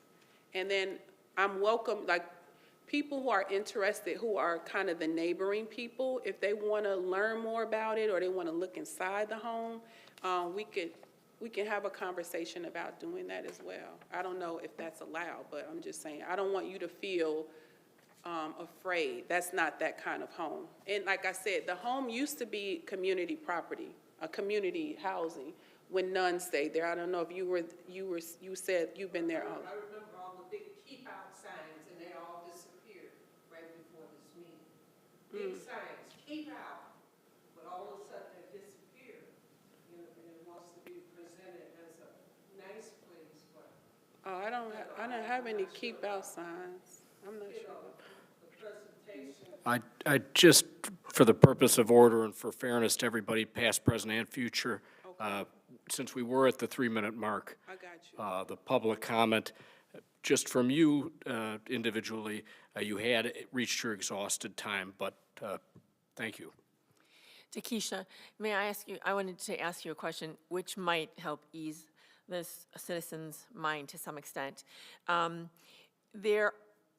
And then I'm welcome, like people who are interested, who are kind of the neighboring people, if they want to learn more about it or they want to look inside the home, we can have a conversation about doing that as well. I don't know if that's allowed, but I'm just saying, I don't want you to feel afraid. That's not that kind of home. And like I said, the home used to be community property, a community housing, when nuns stayed there. I don't know if you said you've been there. I remember all the big keep out signs, and they all disappeared right before this meeting. Big signs, keep out, but all of a sudden they disappeared. And it wants to be presented as a nice place, but. Oh, I don't have any keep out signs. I'm not sure. The presentation. I just, for the purpose of order and for fairness to everybody, past, present, and future, since we were at the 3-minute mark, I got you. the public comment, just from you individually, you had reached your exhausted time, but thank you. Takesha, may I ask you, I wanted to ask you a question which might help ease this citizen's mind to some extent.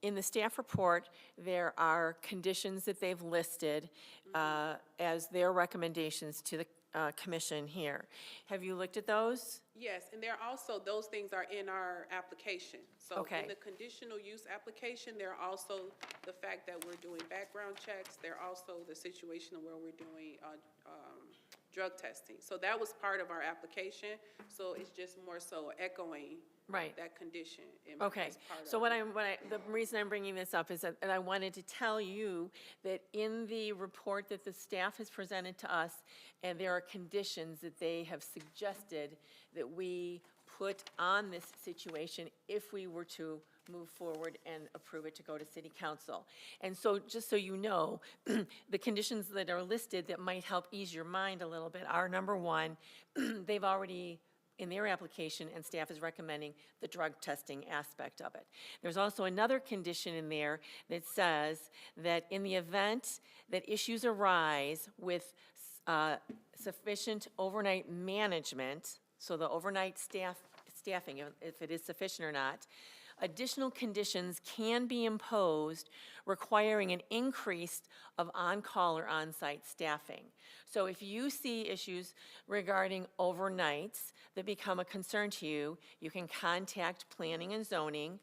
In the staff report, there are conditions that they've listed as their recommendations to the commission here. Have you looked at those? Yes, and they're also, those things are in our application. So Okay. in the conditional use application, they're also the fact that we're doing background checks. They're also the situation where we're doing drug testing. So that was part of our application. So it's just more so echoing Right. that condition. Okay, as part so of it. the reason I'm bringing this up is that, and I wanted to tell you that in the report that the staff has presented to us, and there are conditions that they have suggested that we put on this situation if we were to move forward and approve it to go to city council. And so, just so you know, the conditions that are listed that might help ease your mind a little bit are, number one, they've already in their application, and staff is recommending the drug testing aspect of it. There's also another condition in there that says that in the event that issues arise with sufficient overnight management, so the overnight staffing, if it is sufficient or not, additional conditions can be imposed requiring an increase of on-call or on-site staffing. So if you see issues regarding overnights that become a concern to you, you can contact planning and zoning,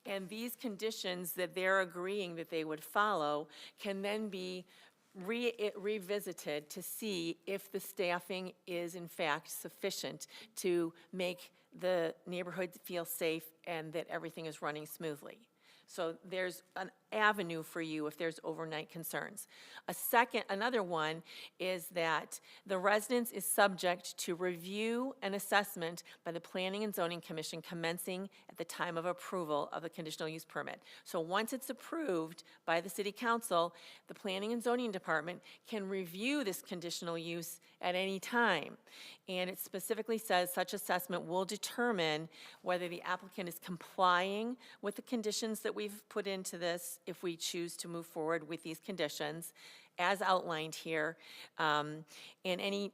and these conditions that they're agreeing that they would follow can then be revisited to see if the staffing is in fact sufficient to make the neighborhood feel safe and that everything is running smoothly. So there's an avenue for you if there's overnight concerns. Another one is that the residence is subject to review and assessment by the Planning and Zoning Commission commencing at the time of approval of the conditional use permit. So once it's approved by the City Council, the Planning and Zoning Department can review this conditional use at any time. And it specifically says such assessment will determine whether the applicant is complying with the conditions that we've put into this if we choose to move forward with these conditions as outlined here, and any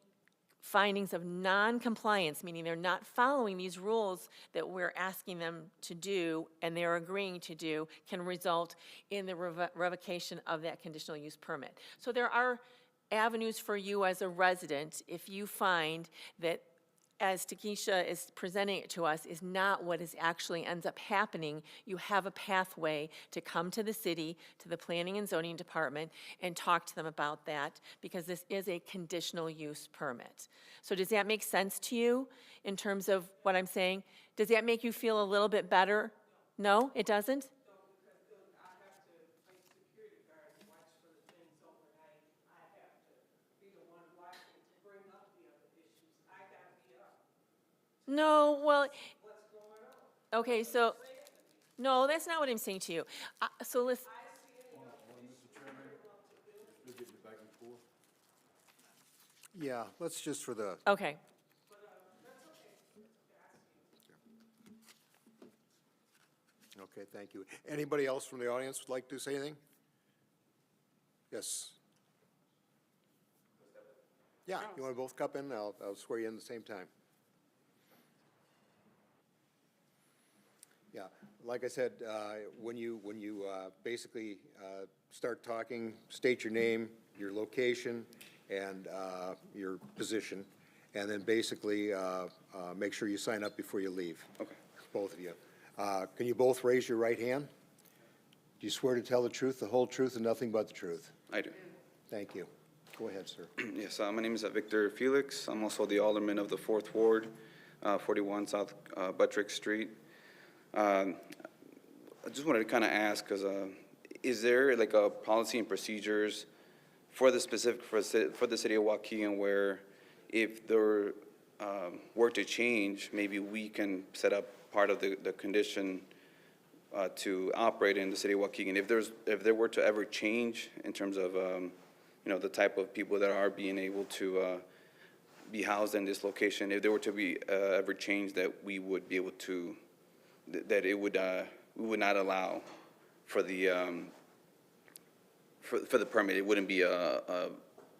findings of non-compliance, meaning they're not following these rules that we're asking them to do and they're agreeing to do, can result in the revocation of that conditional use permit. So there are avenues for you as a resident if you find that, as Takesha is presenting it to us, is not what is actually ends up happening. You have a pathway to come to the city, to the Planning and Zoning Department, and talk to them about that, because this is a conditional use permit. So does that make sense to you in terms of what I'm saying? Does that make you feel a little bit better? No, it doesn't? No, well, okay, so, no, that's not what I'm saying to you. So listen. Yeah, let's just for the, Okay. okay, thank you. Anybody else from the audience would like to say anything? Yes. Yeah, you want to both cup in? I'll swear you in at the same time. Yeah, like I said, when you basically start talking, state your name, your location, and your position, and then basically make sure you sign up before you leave. Okay. Both of you. Can you both raise your right hand? Do you swear to tell the truth, the whole truth, and nothing but the truth? I do. Thank you. Go ahead, sir. Yes, my name is Victor Felix. I'm also the alderman of the 4th Ward, 41 South Buttrick Street. I just wanted to kind of ask, because is there like a policy and procedures for the specific, for the city of Waukegan, where if there were to change, maybe we can set up part of the condition to operate in the city of Waukegan? If there were to ever change in terms of the type of people that are being able to be housed in this location, if there were to be ever change, that we would be able to, that it would, we would not allow for the, for the permit. It wouldn't be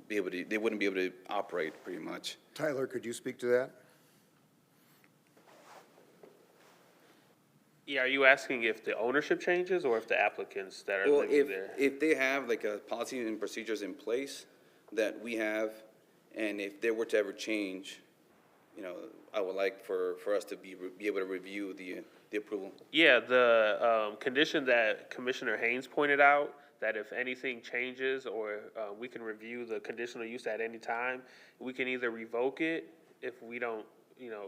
be able to, they wouldn't be able to operate pretty much. Tyler, could you speak to that? Yeah, are you asking if the ownership changes or if the applicants that are Well, living there? if they have like a policy and procedures in place that we have, and if there were to ever change, I would like for us to be able to review the approval. Yeah, the condition that Commissioner Haynes pointed out, that if anything changes or we can review the conditional use at any time, we can either revoke it if we don't,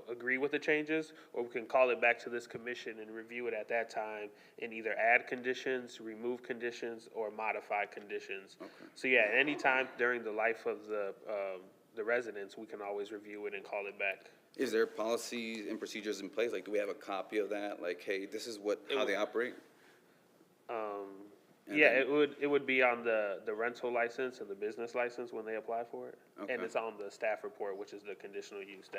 agree with the changes, or we can call it back to this commission and review it at that time and either add conditions, remove conditions, or modify conditions. Okay. So yeah, at any time during the life of the residents, we can always review it and call it back. Is there policies and procedures in place? Like, do we have a copy of that? Like, hey, this is how they operate? And Yeah, then- it would be on the rental license and the business license when they apply for it. Okay. And it's on the staff report, which is the conditional use.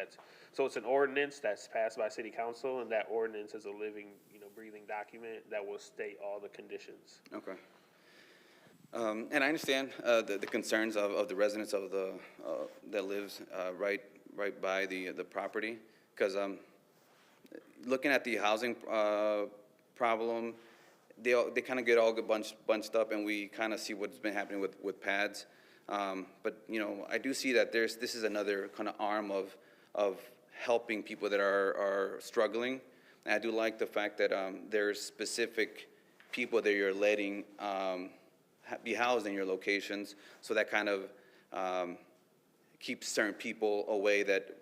So it's an ordinance that's passed by city council, and that ordinance is a living, breathing document that will state all the conditions. Okay. And I understand the concerns of the residents of that lives right by the property, because looking at the housing problem, they kind of get all bunched up, and we kind of see what's been happening with pads. But I do see that this is another kind of arm of helping people that are struggling. And I do like the fact that there's specific people that you're letting be housed in your locations, so that kind of keeps certain people away that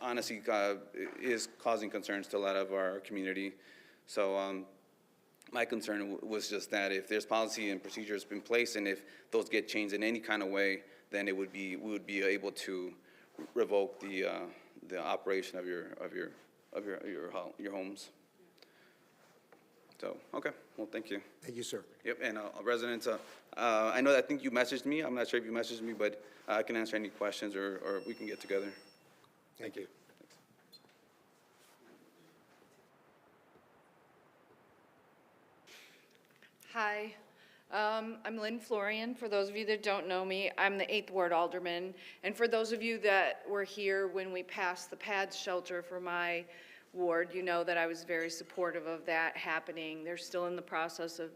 honestly is causing concerns to a lot of our community. So my concern was just that if there's policy and procedures in place, and if those get changed in any kind of way, then we would be able to revoke the operation of your homes. So, okay, well, thank you. Thank you, sir. Yep, and residents, I think you messaged me. I'm not sure if you messaged me, but I can answer any questions, or we can get together. Thank you. Hi, I'm Lynn Florian. For those of you that don't know me, I'm the 8th Ward Alderman. And for those of you that were here when we passed the PADS shelter for my ward, you know that I was very supportive of that happening. They're still in the process of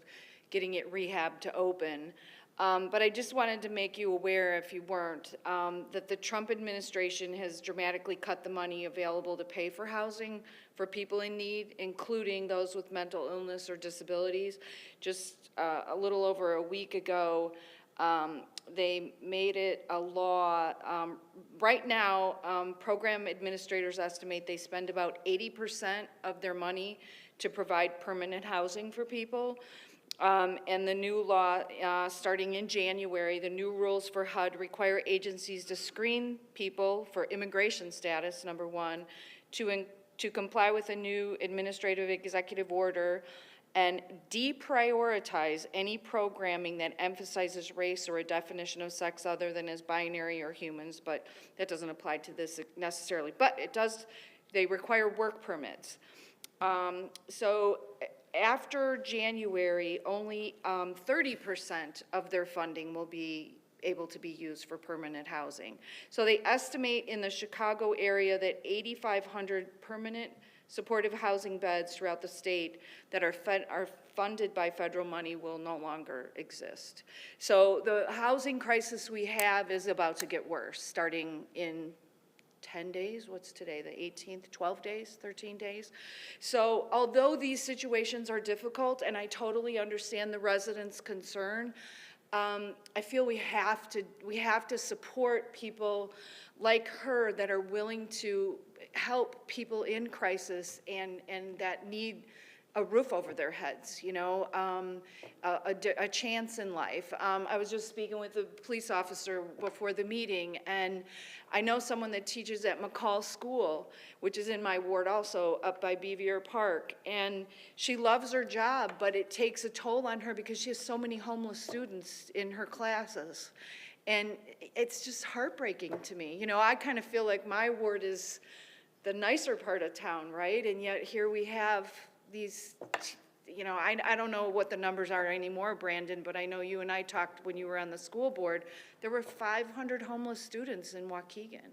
getting it rehabbed to open. But I just wanted to make you aware, if you weren't, that the Trump administration has dramatically cut the money available to pay for housing for people in need, including those with mental illness or disabilities. Just a little over a week ago, they made it a law. Right now, program administrators estimate they spend about 80% of their money to provide permanent housing for people. And the new law, starting in January, the new rules for HUD require agencies to screen people for immigration status, number one, to comply with a new administrative executive order, and deprioritize any programming that emphasizes race or a definition of sex other than as binary or humans, but that doesn't apply to this necessarily. But it does, they require work permits. So after January, only 30% of their funding will be able to be used for permanent housing. So they estimate in the Chicago area that 8,500 permanent supportive housing beds throughout the state that are funded by federal money will no longer exist. So the housing crisis we have is about to get worse, starting in 10 days, what's today, the 18th, 12 days, 13 days? So although these situations are difficult, and I totally understand the residents' concern, I feel we have to support people like her that are willing to help people in crisis and that need a roof over their heads, a chance in life. I was just speaking with a police officer before the meeting, and I know someone that teaches at McCall School, which is in my ward also, up by Beavier Park, and she loves her job, but it takes a toll on her because she has so many homeless students in her classes. And it's just heartbreaking to me. You know, I kind of feel like my ward is the nicer part of town, right? And yet here we have these, you know, I don't know what the numbers are anymore, Brandon, but I know you and I talked when you were on the school board. There were 500 homeless students in Waukegan.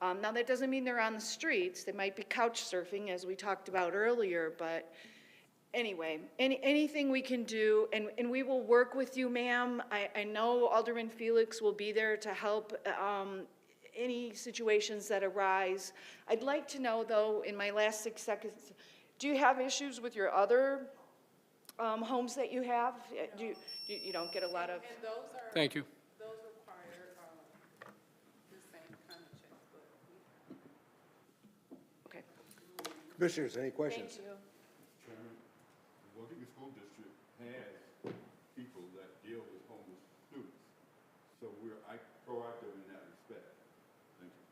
Now, that doesn't mean they're on the streets. They might be couch surfing, as we talked about earlier, but anyway, anything we can do, and we will work with you, ma'am. I know Alderman Felix will be there to help any situations that arise. I'd like to know, though, in my last 6 seconds, do you have issues with your other homes that you have? You don't get a lot of... And those are. Thank you. Those require the same kind of checks, but Okay. Commissioners, any questions? Thank you. Chairman, the Waukegan School District has people that deal with homeless students. So we're proactive in that respect. Thank you.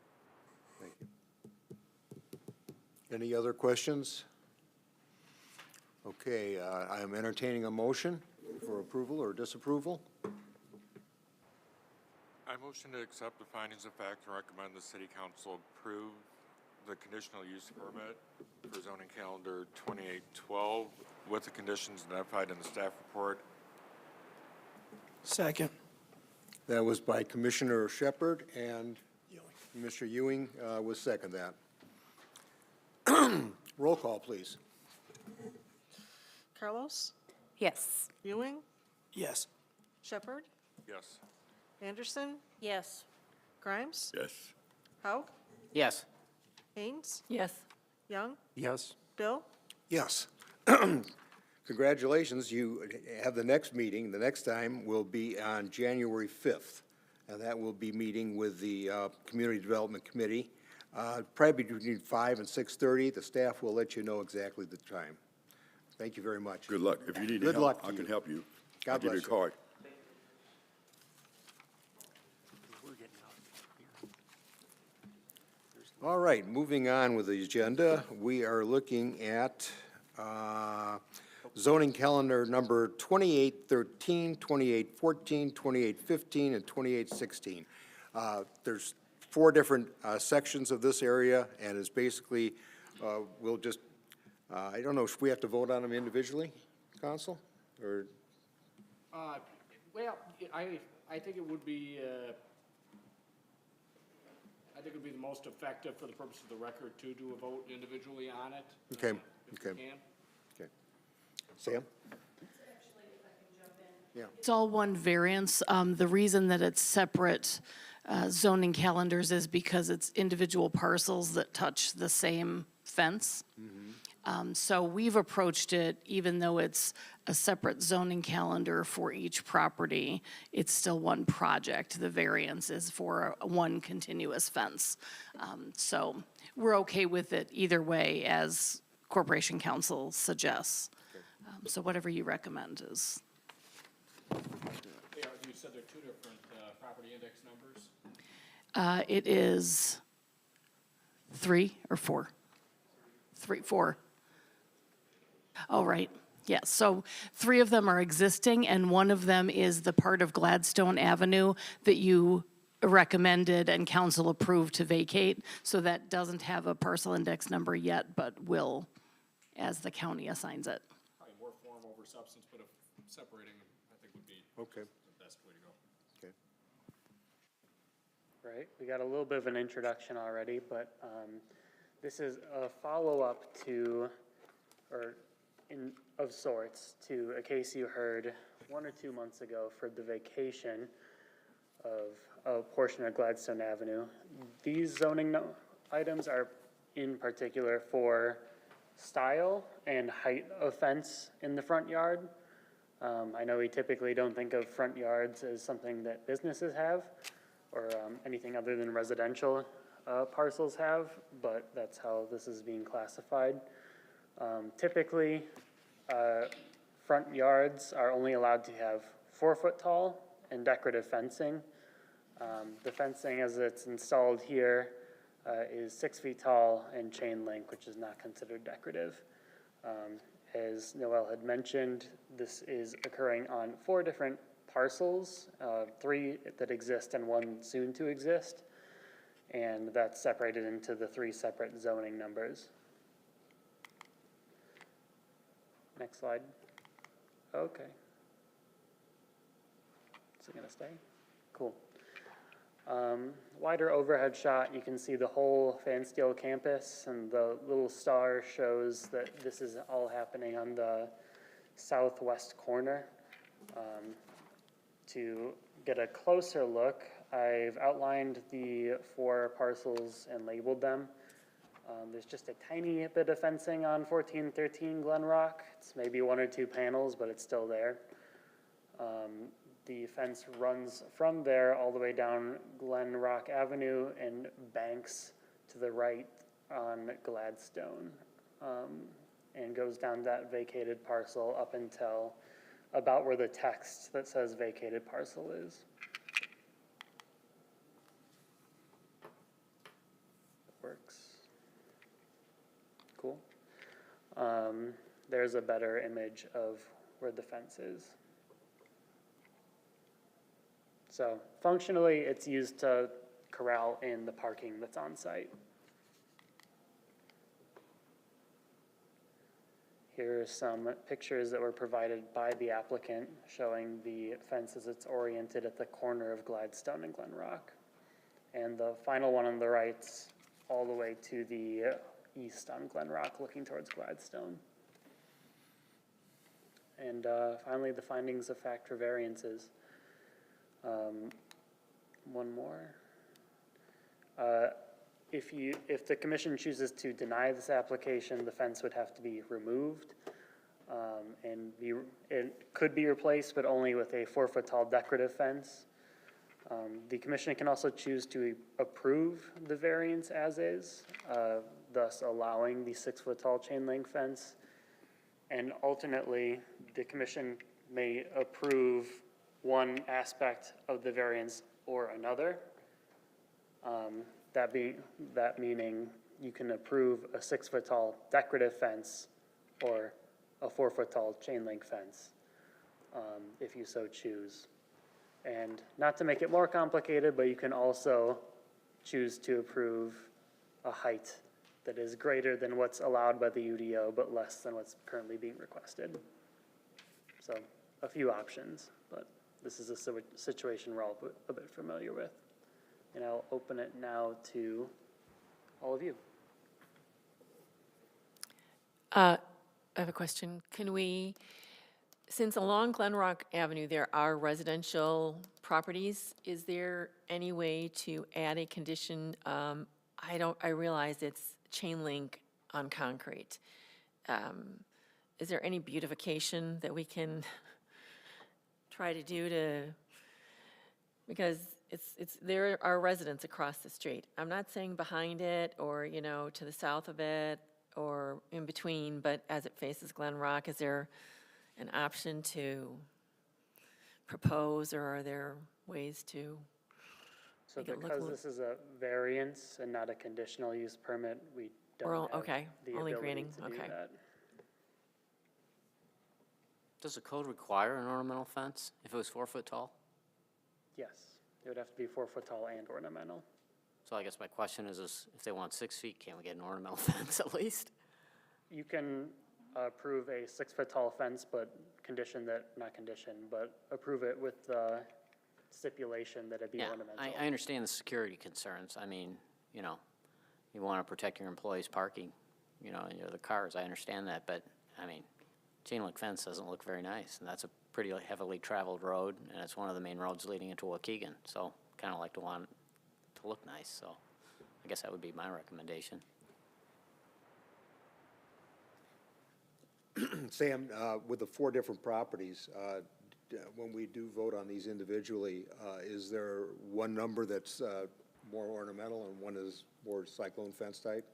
Thank you. Any other questions? Okay, I am entertaining a motion for approval or disapproval. I motion to accept the findings of fact and recommend the city council approve the conditional use permit for zoning calendar 2812 with the conditions identified in the staff report. Second. That was by Commissioner Shepard, and Mr. Ewing will second that. Roll call, please. Carlos? Yes. Ewing? Yes. Shepherd? Yes. Anderson? Yes. Grimes? Yes. Haug? Yes. Haynes? Yes. Young? Yes. Bill? Yes. Congratulations, you have the next meeting. The next time will be on January 5th, and that will be meeting with the Community Development Committee, probably between 5 and 6:30. The staff will let you know exactly the time. Thank you very much. Good luck. If you need Good help, luck to I can you. help you. God I'll give you bless a you. card. All right, moving on with the agenda, we are looking at zoning calendar number 2813, 2814, 2815, and 2816. There's 4 different sections of this area, and it's basically, we'll just, I don't know, should we have to vote on them individually, Council? Or, Well, I think it would be, I think it would be the most effective for the purpose of the record to do a vote individually on it. Okay, If we okay. can. okay. Sam? Yeah. It's all one variance. The reason that it's separate zoning calendars is because it's individual parcels that touch the same fence. So we've approached it, even though it's a separate zoning calendar for each property, it's still one project. The variance is for one continuous fence. So we're okay with it either way, as Corporation Council suggests. So whatever you recommend is. Yeah, you said there are 2 different property index numbers? It is 3 or 4? 4. Oh, right. Yes. So 3 of them are existing, and one of them is the part of Gladstone Avenue that you recommended and council approved to vacate. So that doesn't have a parcel index number yet, but will as the county assigns it. Probably more form over substance, but if separating, I think would be Okay. the best way to go. Okay. Right, we got a little bit of an introduction already, but this is a follow-up to, of sorts, to a case you heard 1 or 2 months ago for the vacation of a portion of Gladstone Avenue. These zoning items are in particular for style and height of fence in the front yard. I know we typically don't think of front yards as something that businesses have or anything other than residential parcels have, but that's how this is being classified. Typically, front yards are only allowed to have 4-foot tall and decorative fencing. The fencing as it's installed here is 6 feet tall and chain link, which is not considered decorative. As Noel had mentioned, this is occurring on 4 different parcels, 3 that exist and 1 soon to exist. And that's separated into the 3 separate zoning numbers. Next slide. Okay. Is it gonna stay? Cool. Wider overhead shot, you can see the whole Fansteel campus, and the little star shows that this is all happening on the southwest corner. To get a closer look, I've outlined the 4 parcels and labeled them. There's just a tiny bit of fencing on 1413 Glen Rock. It's maybe 1 or 2 panels, but it's still there. The fence runs from there all the way down Glen Rock Avenue and banks to the right on Gladstone, and goes down that vacated parcel up until about where the text that says vacated parcel is. Works. Cool. There's a better image of where the fence is. So functionally, it's used to corral in the parking that's on site. Here are some pictures that were provided by the applicant showing the fence as it's oriented at the corner of Gladstone and Glen Rock. And the final one on the right's all the way to the east on Glen Rock, looking towards Gladstone. And finally, the findings of fact for variances. One more. If the commission chooses to deny this application, the fence would have to be removed. It could be replaced, but only with a 4-foot tall decorative fence. The commission can also choose to approve the variance as is, thus allowing the 6-foot tall chain link fence. And alternately, the commission may approve one aspect of the variance or another. That meaning you can approve a 6-foot tall decorative fence or a 4-foot tall chain link fence, if you so choose. And not to make it more complicated, but you can also choose to approve a height that is greater than what's allowed by the UDO, but less than what's currently being requested. So a few options, but this is a situation we're all a bit familiar with. And I'll open it now to all of you. I have a question. Can we, since along Glen Rock Avenue there are residential properties, is there any way to add a condition? I realize it's chain link on concrete. Is there any beautification that we can try to do because there are residents across the street. I'm not saying behind it or, to the south of it or in between, but as it faces Glen Rock, is there an option to propose, or are there ways to So make it look a because little- this is a variance and not a conditional use permit, we We're don't all- have okay, the only ability granting, to do okay. that. Does the code require an ornamental fence if it was 4 foot tall? Yes, it would have to be 4-foot tall and ornamental. So I guess my question is if they want 6 feet, can't we get an ornamental fence at least? You can approve a 6-foot tall fence, but approve it with the stipulation that it be Yeah, ornamental. I understand the security concerns. I mean, you want to protect your employees' parking, and the cars. I understand that, but, I mean, chain link fence doesn't look very nice, and that's a pretty heavily traveled road, and it's one of the main roads leading into Waukegan, so kind of like to want it to look nice, so I guess that would be my recommendation. Sam, with the 4 different properties, when we do vote on these individually, is there one number that's more ornamental and one is more cyclone fence type?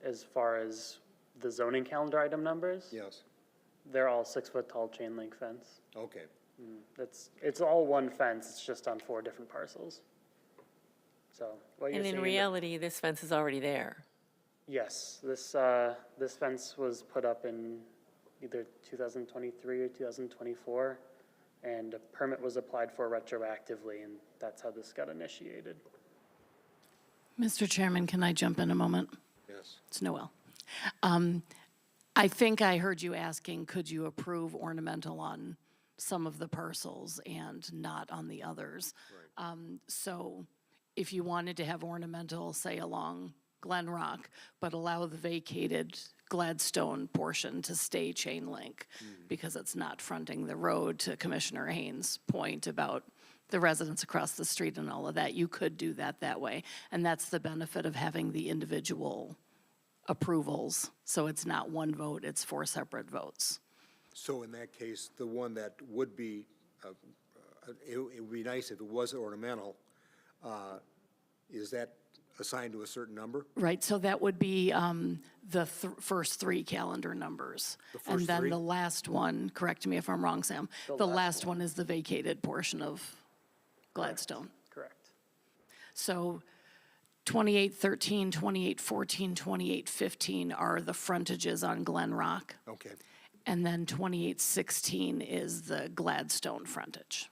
As far as the zoning calendar item numbers, Yes. they're all 6-foot tall chain link fence. Okay. It's all one fence, it's just on 4 different parcels. So what you're And seeing. in reality, this fence is already there. Yes, this fence was put up in either 2023 or 2024, and a permit was applied for retroactively, and that's how this got initiated. Mr. Chairman, can I jump in a moment? Yes. It's Noel. I think I heard you asking, could you approve ornamental on some of the parcels and not on the others? So if you wanted to have ornamental, say along Glen Rock, but allow the vacated Gladstone portion to stay chain link because it's not fronting the road, to Commissioner Haynes' point about the residents across the street and all of that, you could do that way. And that's the benefit of having the individual approvals. So it's not one vote, it's 4 separate votes. So in that case, the one that would be, it would be nice if it was ornamental, is that assigned to a certain number? Right, so that would be the first 3 calendar numbers. And first then 3? the last one, correct me if I'm wrong, Sam, the last one is the vacated portion of Gladstone. Correct. So 2813, 2814, 2815 are the frontages on Glen Rock. Okay. And then 2816 is the Gladstone frontage.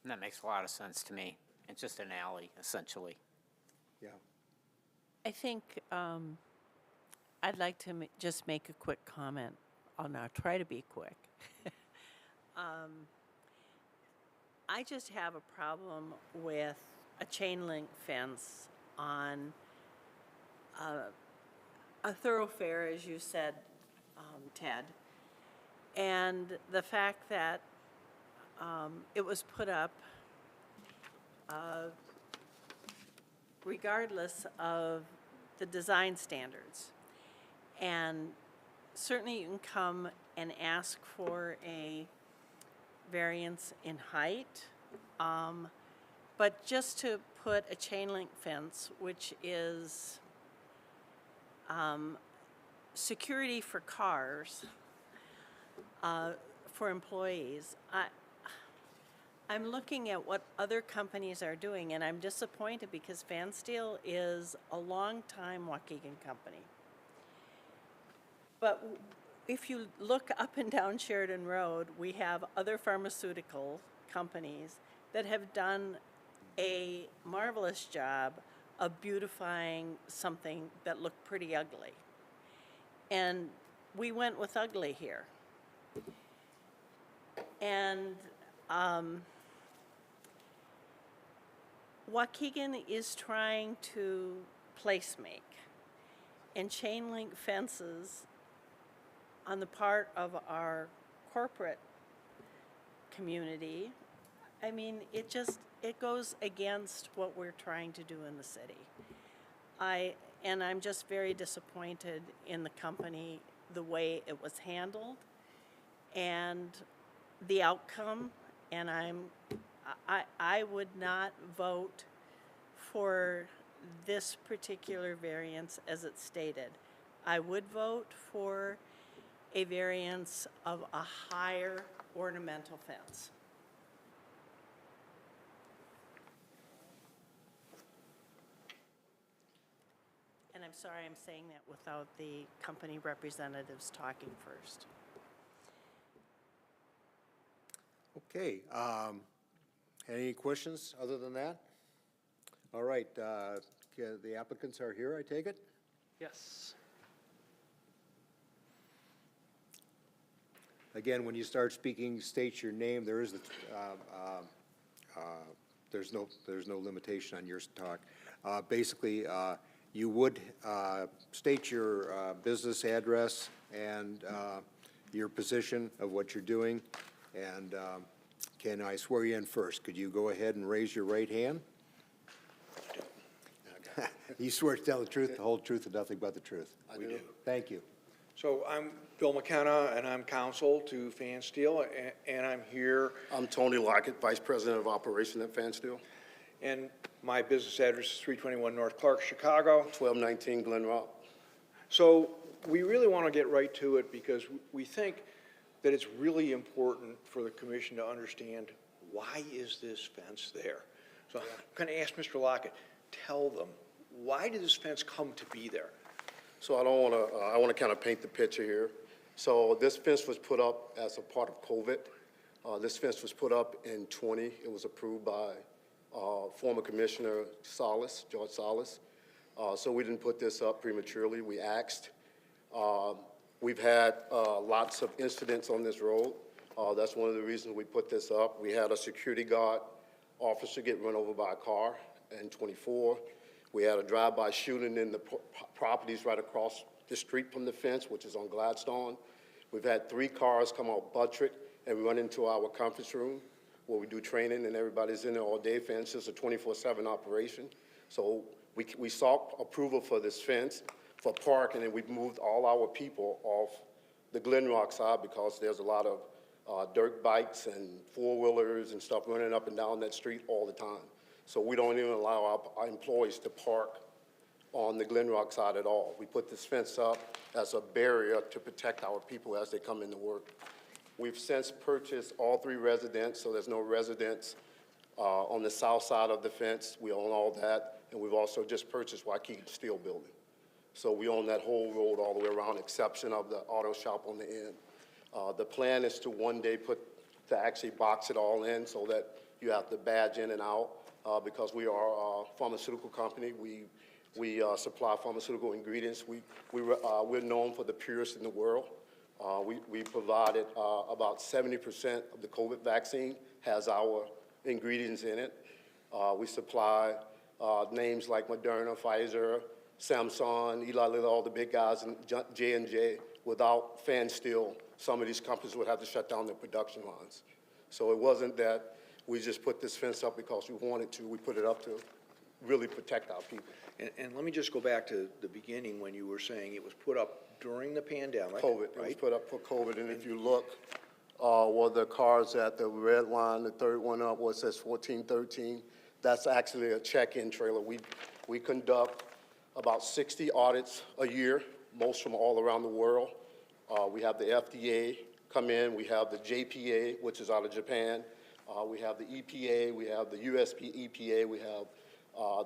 And that makes a lot of sense to me. It's just an alley, essentially. Yeah. I think I'd like to just make a quick comment. I'll now try to be quick. I just have a problem with a chain link fence on a thoroughfare, as you said, Ted. And the fact that it was put up regardless of the design standards. And certainly you can come and ask for a variance in height, but just to put a chain link fence, which is security for cars, for employees, I'm looking at what other companies are doing, and I'm disappointed because Fan Steel is a long-time Waukegan company. But if you look up and down Sheridan Road, we have other pharmaceutical companies that have done a marvelous job of beautifying something that looked pretty ugly. And we went with ugly here. And Waukegan is trying to place make, and chain link fences on the part of our corporate community, I mean, it goes against what we're trying to do in the city. And I'm just very disappointed in the company, the way it was handled, and the outcome, and I would not vote for this particular variance as it's stated. I would vote for a variance of a higher ornamental fence. And I'm sorry I'm saying that without the company representatives talking first. Okay, any questions other than that? All right, the applicants are here, I take it? Yes. Again, when you start speaking, state your name. There is there's no limitation on your talk. Basically, you would state your business address and your position of what you're doing. And can I swear you in first? Could you go ahead and raise your right hand? You swear to tell the truth, the whole truth, and nothing but the truth. I do. Thank you. So I'm Bill McKenna, and I'm counsel to Fan Steel, and I'm here. I'm Tony Lockett, Vice President of Operation at Fan Steel. And my business address is 321 North Clark, Chicago. 1219 Glen Rock. So we really want to get right to it because we think that it's really important for the commission to understand why is this fence there? So I'm going to ask Mr. Lockett, tell them, why did this fence come to be there? So I want to kind of paint the picture here. So this fence was put up as a part of COVID. This fence was put up in '20. It was approved by former Commissioner Salas, George Salas. So we didn't put this up prematurely. We asked. We've had lots of incidents on this road. That's one of the reasons we put this up. We had a security guard officer get run over by a car in '24. We had a drive-by shooting in the properties right across the street from the fence, which is on Gladstone. We've had 3 cars come out Buttrick and run into our conference room where we do training, and everybody's in there all day. Fence is a 24/7 operation. So we sought approval for this fence for parking, and we've moved all our people off the Glen Rock side because there's a lot of dirt bikes and four-wheelers and stuff running up and down that street all the time. So we don't even allow our employees to park on the Glen Rock side at all. We put this fence up as a barrier to protect our people as they come into work. We've since purchased all 3 residents, so there's no residents on the south side of the fence. We own all that, and we've also just purchased Waukegan Steel Building. So we own that whole road all the way around, exception of the auto shop on the end. The plan is to one day to actually box it all in so that you have to badge in and out because we are a pharmaceutical company. We supply pharmaceutical ingredients. We're known for the purest in the world. We provided about 70% of the COVID vaccine has our ingredients in it. We supply names like Moderna, Pfizer, Samsung, Eli Lilly, all the big guys, and J&J. Without Fan Steel, some of these companies would have to shut down their production lines. So it wasn't that we just put this fence up because we wanted to. We put it up to really protect our people. And let me just go back to the beginning when you were saying it was put up during the pandemic. COVID, right? it was put up for COVID, and if you look, where the cars at, the red line, the third one up, where it says 1413, that's actually a check-in trailer. We conduct about 60 audits a year, most from all around the world. We have the FDA come in, we have the JPA, which is out of Japan, we have the EPA, we have the USP EPA, we have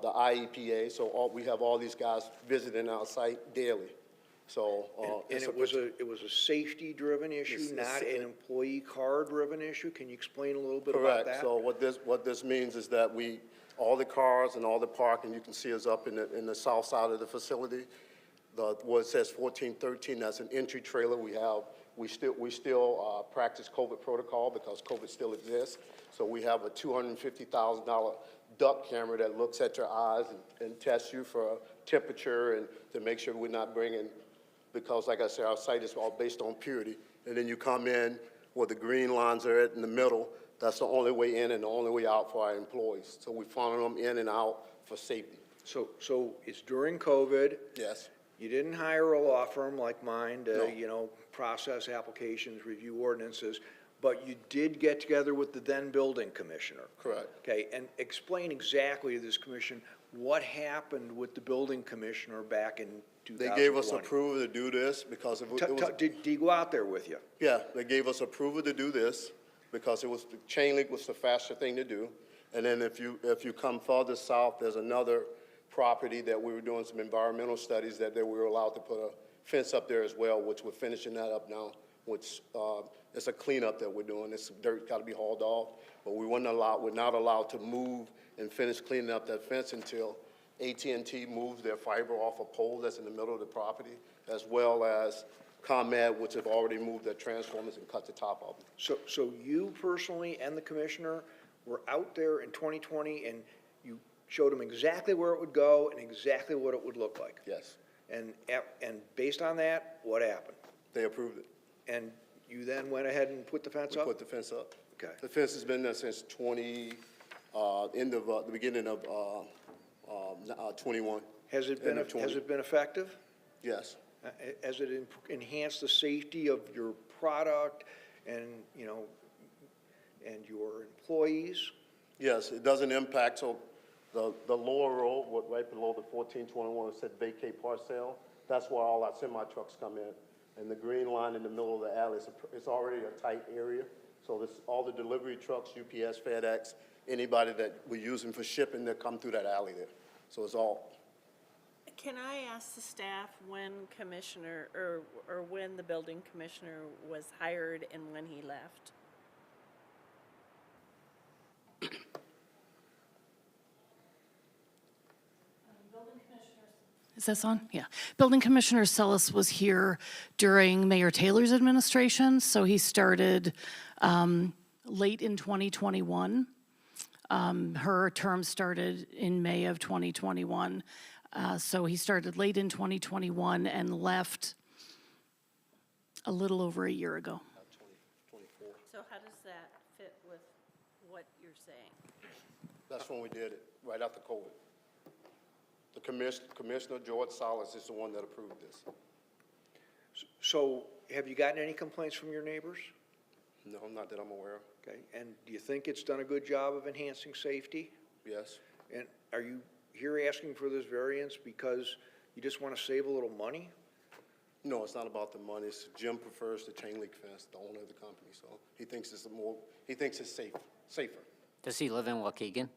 the IEPA, so we have all these guys visiting our site daily. So, and it was a safety-driven issue, not an employee car-driven issue? Can you explain a little bit about that? Correct. So what this means is that all the cars and all the parking, you can see is up in the south side of the facility. What it says 1413, that's an entry trailer. We still practice COVID protocol because COVID still exists. So we have a $250,000 duct camera that looks at your eyes and tests you for temperature and to make sure we're not bringing, because like I said, our site is all based on purity. And then you come in where the green lines are at in the middle. That's the only way in and the only way out for our employees. So we funnel them in and out for safety. So it's during COVID. Yes. You didn't hire a law firm like mine to, No. process applications, review ordinances, but you did get together with the then building commissioner. Correct. Okay, and explain exactly to this commission what happened with the building commissioner back in 2020. They gave us approval to do this because it was. Did he go out there with you? Yeah, they gave us approval to do this because the chain link was the faster thing to do. And then if you come further south, there's another property that we were doing some environmental studies that we were allowed to put a fence up there as well, which we're finishing that up now, which it's a cleanup that we're doing. It's dirt got to be hauled off, but we're not allowed to move and finish cleaning up that fence until AT&T moves their fiber off a pole that's in the middle of the property, as well as ComEd, which have already moved their transformers and cut the top of them. So you personally and the commissioner were out there in 2020 and you showed them exactly where it would go and exactly what it would look like? Yes. And based on that, what happened? They approved it. And you then went ahead and put the fence up? We put the fence up. Okay. The fence has been there since the beginning of 21. Has it been effective? Yes. Has it enhanced the safety of your product and, and your employees? Yes, it doesn't impact, so the lower road, right below the 1421, said vacate parcel, that's where all our semi-trucks come in. And the green line in the middle of the alley, it's already a tight area. So all the delivery trucks, UPS, FedEx, anybody that we're using for shipping, they come through that alley there. So it's all. Can I ask the staff when commissioner, or when the building commissioner was hired and when he left? Is this on? Yeah. Building Commissioner Sellis was here during Mayor Taylor's administration, so he started late in 2021. Her term started in May of 2021. So he started late in 2021 and left a little over a year ago. So how does that fit with what you're saying? That's when we did it, right after COVID. The Commissioner George Salas is the one that approved this. So have you gotten any complaints from your neighbors? No, not that I'm aware of. Okay, and do you think it's done a good job of enhancing safety? Yes. And are you here asking for this variance because you just want to save a little money? No, it's not about the money. Jim prefers the chain link fence, the owner of the company, so he thinks it's safer. Does he live in Waukegan?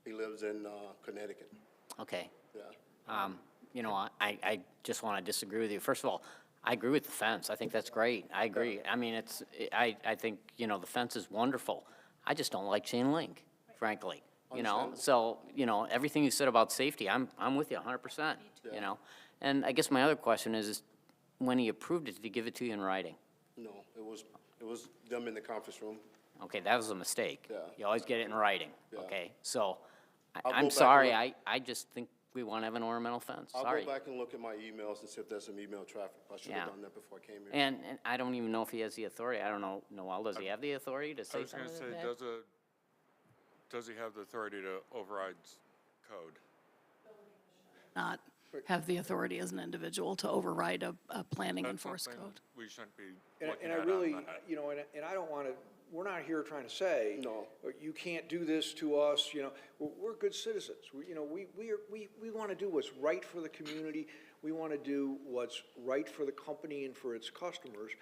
He lives in Connecticut. Okay. Yeah. You know, I just want to disagree with you. First of all, I agree with the fence. I think that's great. I agree. I mean, I think, you know, the fence is wonderful. I just don't like chain link, frankly. You know, so, you know, everything you said about safety, I'm with you 100%, you know. And I guess my other question is when he approved it, did he give it to you in writing? No, it was them in the conference room. Okay, that was a mistake. Yeah. You always get it in writing, Yeah. okay? So, I'll go I'm back sorry, and I just think we want to have an ornamental fence, I'll sorry. go back and look at my emails and see if there's some email traffic. I should Yeah. have done that before I came here. And I don't even know if he has the authority. I don't know, Noel, does he have the authority to I say was something gonna like say, that? does he have the authority to override code? Not have the authority as an individual to override a planning and That's force something code. we shouldn't be And looking I at really, on that. you know, and I don't want to, we're not here trying to say, No. you can't do this to us, you know, we're good citizens. You know, we want to do what's right for the community. We want to do what's right for the company and for its customers.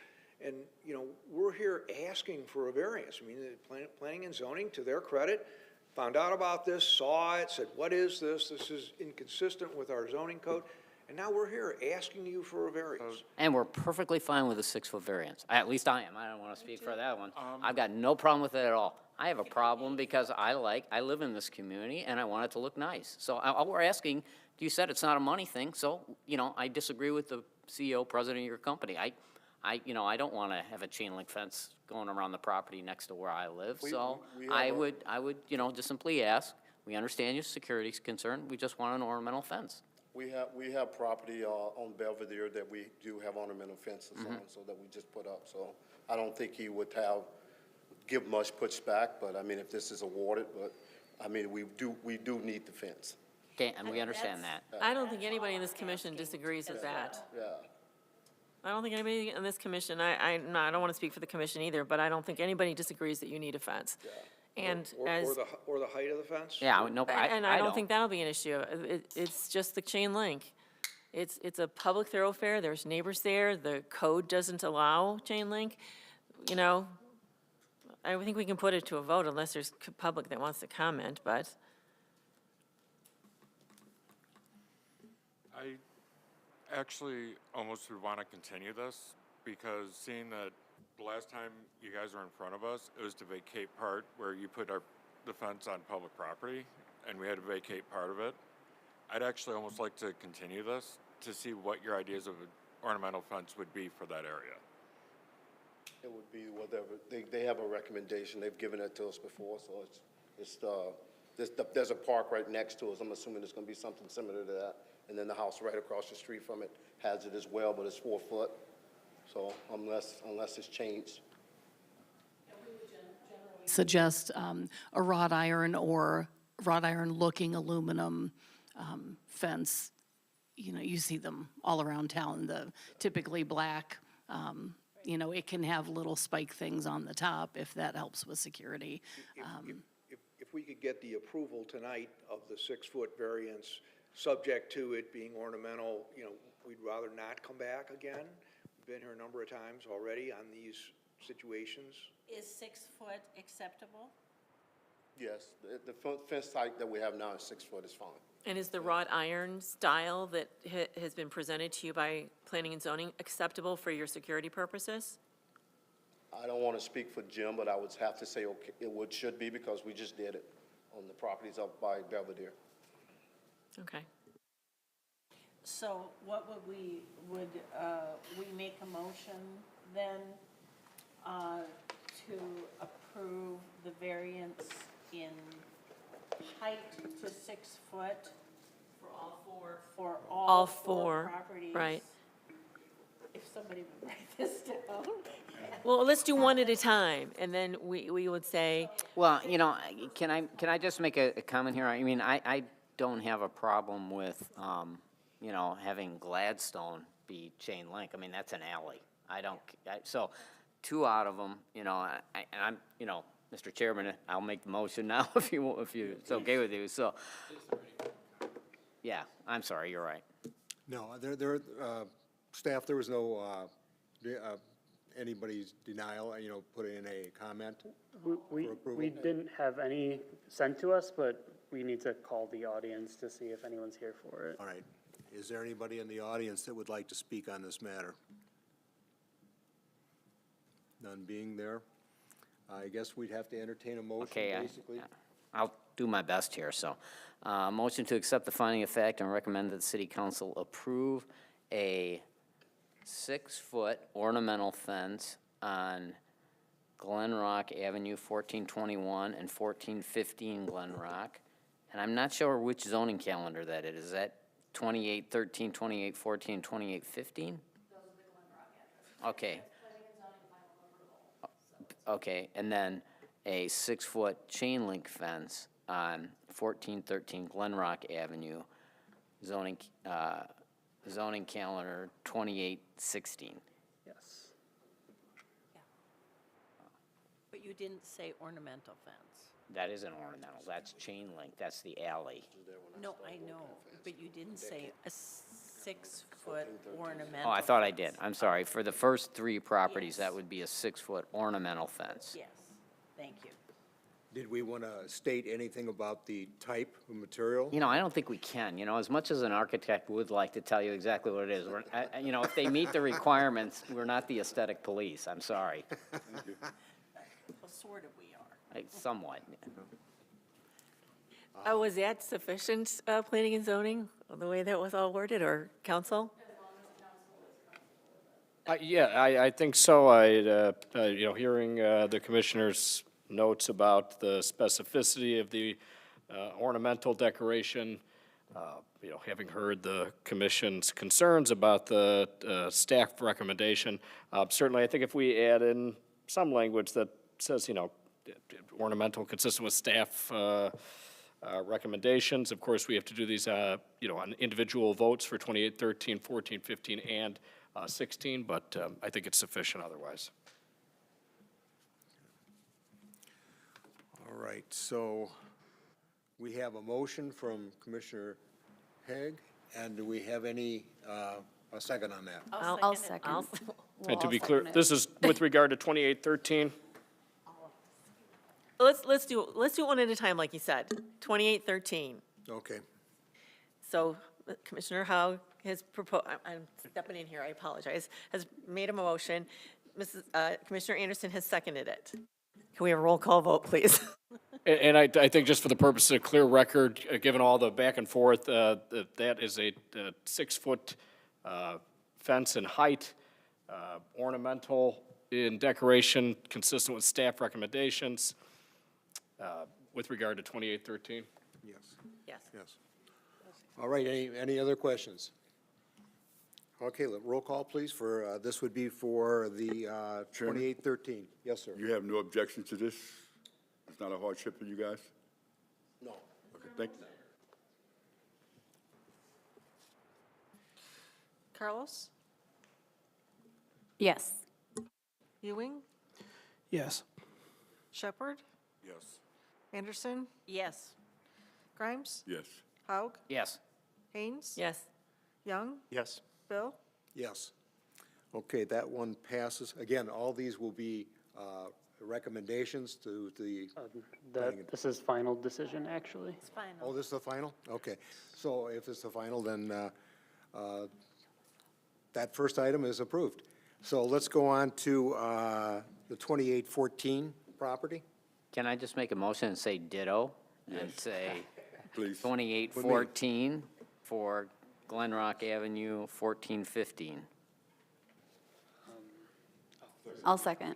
And, you know, we're here asking for a variance. I mean, the planning and zoning, to their credit, found out about this, saw it, said, what is this? This is inconsistent with our zoning code. And now we're here asking you for a variance. And we're perfectly fine with a 6-foot variance. At least I am. I don't want to speak for that one. I've got no problem with it at all. I have a problem because I live in this community and I want it to look nice. So all we're asking, you said it's not a money thing, so, you know, I disagree with the CEO, president of your company. You know, I don't want to have a chain link fence going around the property next to where I live. So I would, you know, just simply ask, we understand your security concern, we just want an ornamental fence. We have property on Belvedere that we do have ornamental fences on, so that we just put up. So I don't think he would give much pushback, but I mean, if this is awarded, but I mean, we do need the fence. Okay, and we understand that. I don't think anybody in this commission disagrees with that. Yeah. I don't think anybody in this commission, I don't want to speak for the commission either, but I don't think anybody disagrees that you need a fence. And as, Or the height of the fence? Yeah, no, and I don't think that'll be an issue. It's just the chain link. It's a public thoroughfare, there's neighbors there, the code doesn't allow chain link. You know, I think we can put it to a vote unless there's public that wants to comment, but. I actually almost would want to continue this because seeing that the last time you guys were in front of us, it was to vacate part where you put the fence on public property and we had to vacate part of it. I'd actually almost like to continue this to see what your ideas of an ornamental fence would be for that area. It would be whatever, they have a recommendation, they've given it to us before, so there's a park right next to us, I'm assuming it's gonna be something similar to that. And then the house right across the street from it has it as well, but it's 4 foot, so unless it's changed. Suggest a wrought iron or wrought iron looking aluminum fence. You know, you see them all around town, typically black. You know, it can have little spike things on the top if that helps with security. If we could get the approval tonight of the 6-foot variance, subject to it being ornamental, you know, we'd rather not come back again. We've been here a number of times already on these situations. Is 6 foot acceptable? Yes, the fence height that we have now is 6 foot is fine. And is the wrought iron style that has been presented to you by planning and zoning acceptable for your security purposes? I don't want to speak for Jim, but I would have to say, okay, should be, because we just did it on the properties up by Belvedere. Okay. So what would we make a motion then to approve the variance in height to 6 foot? For all four. For all four properties. Right. If somebody would write this down. Well, let's do one at a time, and then we would say, Well, you know, can I just make a comment here? I mean, I don't have a problem with, you know, having Gladstone be chain link. I mean, that's an alley. So 2 out of them, you know, and I'm, you know, Mr. Chairman, I'll make the motion now if it's okay with you, so. Yeah, I'm sorry, you're right. No, staff, there was no, anybody's denial, you know, put in a comment We for approval. we didn't have any sent to us, but we need to call the audience to see if anyone's here for it. All right. Is there anybody in the audience that would like to speak on this matter? None being there, I guess we'd have to entertain a motion, Okay, basically. I'll do my best here, so. Motion to accept the finding of fact and recommend that the city council approve a 6-foot ornamental fence on Glen Rock Avenue, 1421 and 1415 Glen Rock. And I'm not sure which zoning calendar that is. Is that 2813, 2814, and 2815? Okay. Okay, and then a 6-foot chain link fence on 1413 Glen Rock Avenue, zoning calendar 2816. Yes. But you didn't say ornamental fence. That isn't ornamental, that's chain link, that's the alley. No, I know, but you didn't say a 6-foot ornamental. Oh, I thought I did, fence. I'm sorry. For the first 3 properties, Yes. that would be a 6-foot ornamental fence. Yes, thank you. Did we want to state anything about the type of material? You know, I don't think we can, you know, as much as an architect would like to tell you exactly what it is, you know, if they meet the requirements, we're not the aesthetic police, I'm sorry. Well, sort of we are. Somewhat. was that sufficient, planning and zoning, the way that was all worded, or council? Yeah, I think so. You know, hearing the commissioner's notes about the specificity of the ornamental decoration, you know, having heard the commission's concerns about the staff recommendation, certainly I think if we add in some language that says, you know, ornamental consistent with staff recommendations, of course, we have to do these, you know, on individual votes for 28, 13, 14, 15, and 16, but I think it's sufficient otherwise. All right, so we have a motion from Commissioner Haig, and do we have any, a second on that? I'll second. And to be clear, this is with regard to 2813. Let's do one at a time, like you said, 2813. Okay. So Commissioner Howe has proposed, I'm stepping in here, I apologize, has made a motion. Commissioner Anderson has seconded it. Can we have a roll call vote, please? And I think just for the purpose of a clear record, given all the back and forth, that is a 6-foot fence in height, ornamental in decoration, consistent with staff recommendations, with regard to 2813. Yes. Yes. Yes. All right, any other questions? Okay, roll call, please, for, this would be for the 2813. Yes, sir. You have no objection to this? It's not a hardship for you guys? No. Okay, thank you. Carlos? Yes. Ewing? Yes. Shepherd? Yes. Anderson? Yes. Grimes? Yes. Haug? Yes. Haynes? Yes. Young? Yes. Bill? Yes. Okay, that one passes. Again, all these will be the recommendations to the, This is final decision, actually. It's final. oh, this is the final? Okay. So if it's the final, then that first item is approved. So let's go on to the 2814 property. Can I just make a motion and say ditto? And say Please. 2814 for Glen Rock Avenue, 1415. I'll second.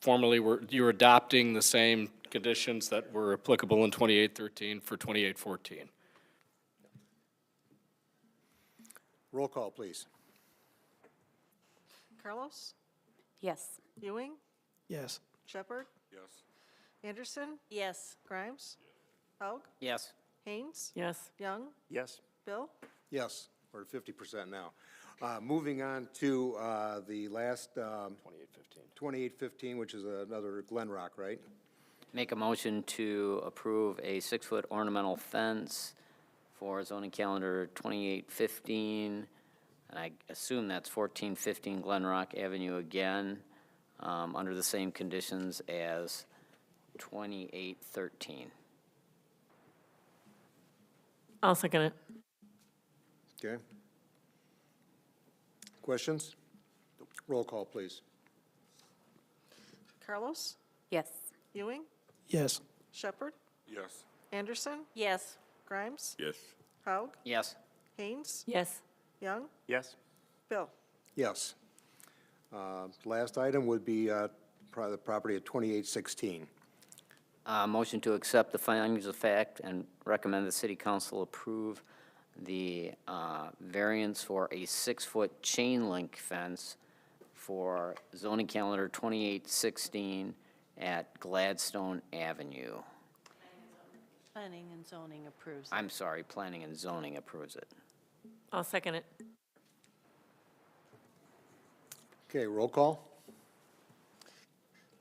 Formally, you're adopting the same conditions that were applicable in 2813 for 2814. Roll call, please. Carlos? Yes. Ewing? Yes. Shepherd? Yes. Anderson? Yes. Grimes? Haug? Yes. Haynes? Yes. Young? Yes. Bill? Yes, we're at 50% now. Moving on to the last 2815, which is another Glen Rock, right? Make a motion to approve a 6-foot ornamental fence for zoning calendar 2815, and I assume that's 1415 Glen Rock Avenue again, under the same conditions as 2813. I'll second it. Okay. Questions? Roll call, please. Carlos? Yes. Ewing? Yes. Shepherd? Yes. Anderson? Yes. Grimes? Yes. Haug? Yes. Haynes? Yes. Young? Yes. Bill? Yes. Last item would be the property at 2816. Motion to accept the findings of fact and recommend the city council approve the variance for a 6-foot chain link fence for zoning calendar 2816 at Gladstone Avenue. Planning and zoning approves. I'm sorry, planning and zoning approves it. I'll second it. Okay, roll call?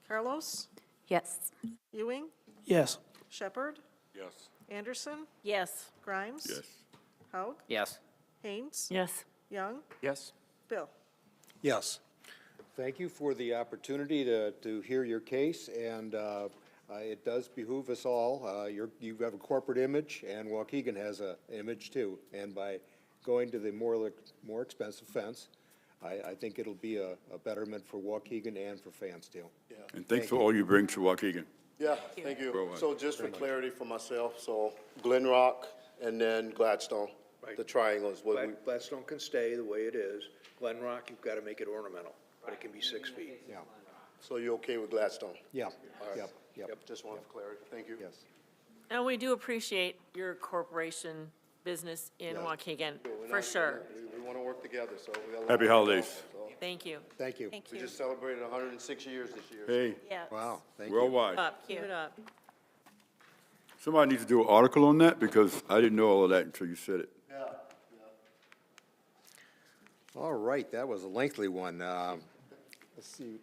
Carlos? Yes. Ewing? Yes. Shepherd? Yes. Anderson? Yes. Grimes? Yes. Haug? Yes. Haynes? Yes. Young? Yes. Bill? Yes. Thank you for the opportunity to hear your case, and it does behoove us all. You have a corporate image, and Waukegan has an image too. And by going to the more expensive fence, I think it'll be a betterment for Waukegan and for Fansdale. Yeah. And thanks for all you bring to Waukegan. Yeah, thank you. Well, So just for clarity for myself, so Glen Rock and then Gladstone, Right. the triangle is what we, Gladstone can stay the way it is. Glen Rock, you've got to make it ornamental, but it can be 6 feet. Yeah, so you're okay with Gladstone? yeah, All right. yep. Just wanted for clarity. Thank you. Yes. And we do appreciate your corporation business in Yeah. Waukegan, We're for not- sure. We want to work together, so we got a lot Happy to holidays. do, so. Thank you. Thank you. Thank We you. just celebrated 106 years this year. Hey, Yes. Wow, thank you. worldwide. Keep it up. Somebody needs to do an article on that because I didn't know all of that until you said it. Yeah, All right, that was a lengthy one. Let's see,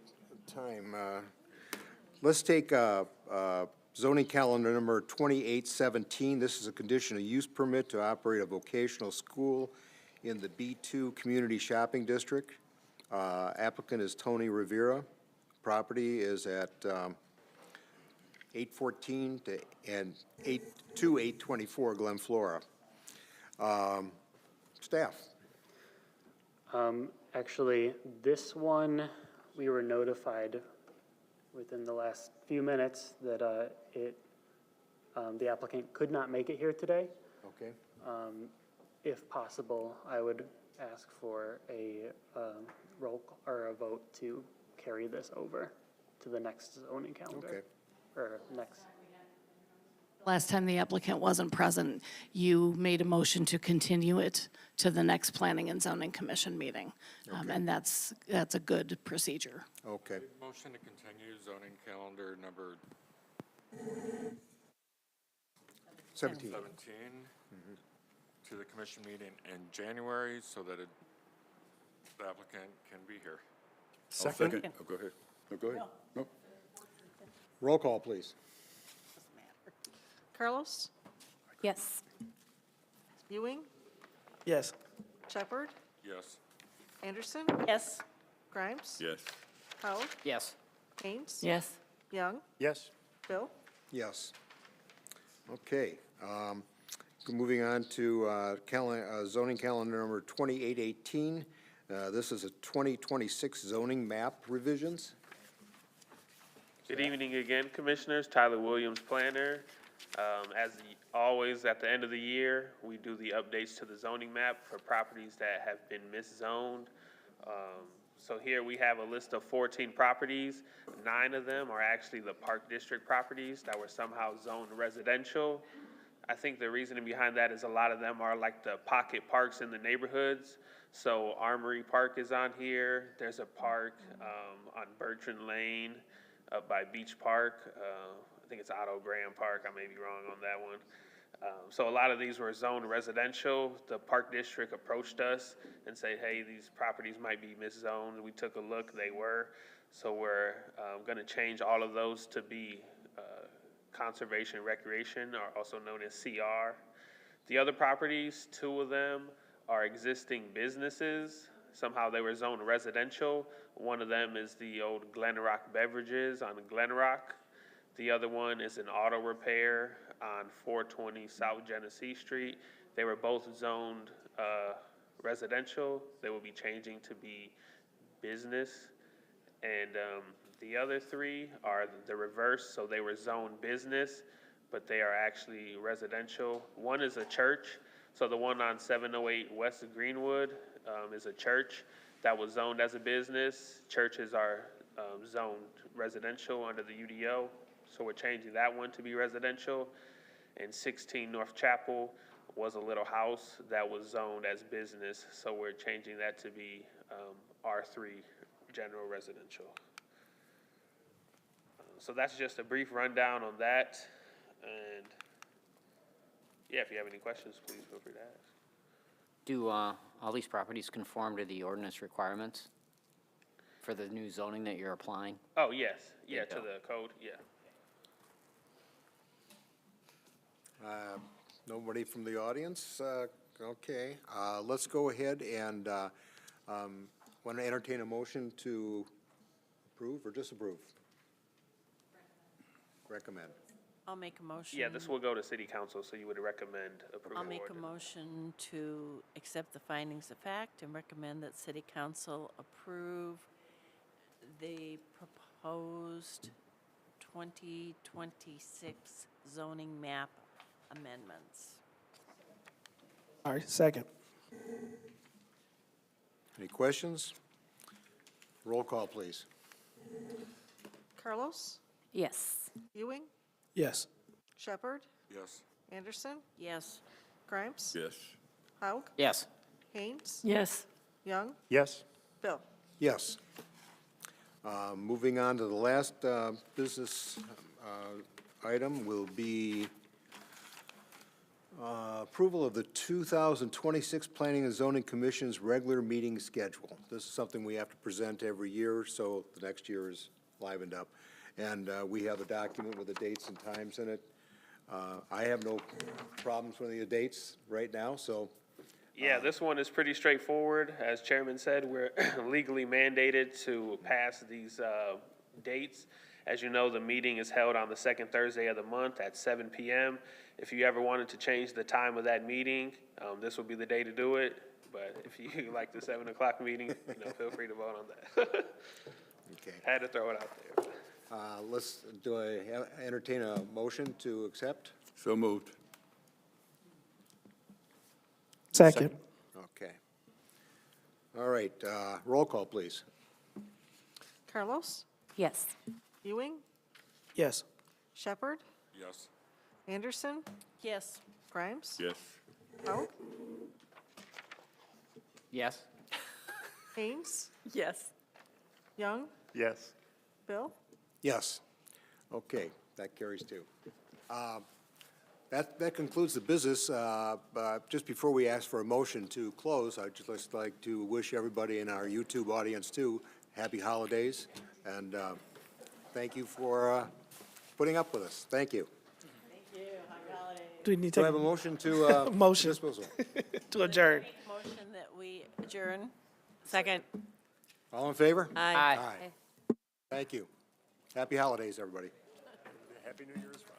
time. Let's take zoning calendar number 2817. This is a conditional use permit to operate a vocational school in the B2 Community Shopping District. Applicant is Tony Rivera. Property is at 814 to 824 Glen Flora. Staff. Actually, this one, we were notified within the last few minutes that the applicant could not make it here today. Okay. If possible, I would ask for a roll or a vote to carry this over to the next zoning calendar. Okay. Or next. Last time the applicant wasn't present, you made a motion to continue it to the next Planning and Zoning Commission meeting. And that's a good procedure. Okay. Motion to continue zoning calendar number 17. 17 to the commission meeting in January so that the applicant can be here. Second. Oh, go ahead. No, go ahead. No. Roll call, please. Carlos? Yes. Ewing? Yes. Shepherd? Yes. Anderson? Yes. Grimes? Yes. Hoag? Yes. Haynes? Yes. Young? Yes. Bill? Yes. Okay, moving on to zoning calendar number 2818. This is a 2026 zoning map revisions. Good evening again, Commissioners. Tyler Williams, Planner. As always, at the end of the year, we do the updates to the zoning map for properties that have been miszoned. So here we have a list of 14 properties. 9 of them are actually the Park District properties that were somehow zoned residential. I think the reasoning behind that is a lot of them are like the pocket parks in the neighborhoods. So Armory Park is on here. There's a park on Bertrand Lane up by Beach Park. I think it's Otto Graham Park. I may be wrong on that one. So a lot of these were zoned residential. The Park District approached us and said, hey, these properties might be miszoned. We took a look, they were. So we're gonna change all of those to be conservation recreation, or also known as CR. The other properties, 2 of them are existing businesses. Somehow they were zoned residential. One of them is the old Glenrock Beverages on Glenrock. The other one is an auto repair on 420 South Genesee Street. They were both zoned residential. They will be changing to be business. And the other 3 are the reverse, so they were zoned business, but they are actually residential. One is a church, so the one on 708 West Greenwood is a church that was zoned as a business. Churches are zoned residential under the UDO, so we're changing that one to be residential. And 16 North Chapel was a little house that was zoned as business, so we're changing that to be R3 general residential. So that's just a brief rundown on that. And yeah, if you have any questions, please feel free to ask. Do all these properties conform to the ordinance requirements for the new zoning that you're applying? Oh, yes, yeah, They to do. the code, yeah. Nobody from the audience? Okay, let's go ahead and want to entertain a motion to approve or disapprove? Recommend. I'll make a motion. Yeah, this will go to city council, so you would recommend approval. I'll make a motion to accept the findings of fact and recommend that city council approve the proposed 2026 zoning map amendments. All right, second. Any questions? Roll call, please. Carlos? Yes. Ewing? Yes. Shepherd? Yes. Anderson? Yes. Grimes? Yes. Hoag? Yes. Haynes? Yes. Young? Yes. Bill? Yes. Moving on to the last business item will be approval of the 2026 Planning and Zoning Commission's regular meeting schedule. This is something we have to present every year, so the next year is livened up. And we have a document with the dates and times in it. I have no problems with the dates right now, so. Yeah, this one is pretty straightforward. As Chairman said, we're legally mandated to pass these dates. As you know, the meeting is held on the second Thursday of the month at 7 p.m. If you ever wanted to change the time of that meeting, this would be the day to do it. But if you like the 7 o'clock meeting, feel free to vote on that. Okay. Had to throw it out there. Do I entertain a motion to accept? So moved. Second. Okay. All right, roll call, please. Carlos? Yes. Ewing? Yes. Shepherd? Yes. Anderson? Yes. Grimes? Yes. Hoag? Yes. Haynes? Yes. Young? Yes. Bill? Yes. Okay, that carries too. That concludes the business. Just before we ask for a motion to close, I'd just like to wish everybody in our YouTube audience too, happy holidays. And thank you for putting up with us. Thank you. Thank you. Happy holidays. Do we need Do to I have a motion to Motion disposal? to adjourn? Motion that we adjourn. Second. All in favor? Aye. Thank you. Happy holidays, everybody. Happy New Year as well.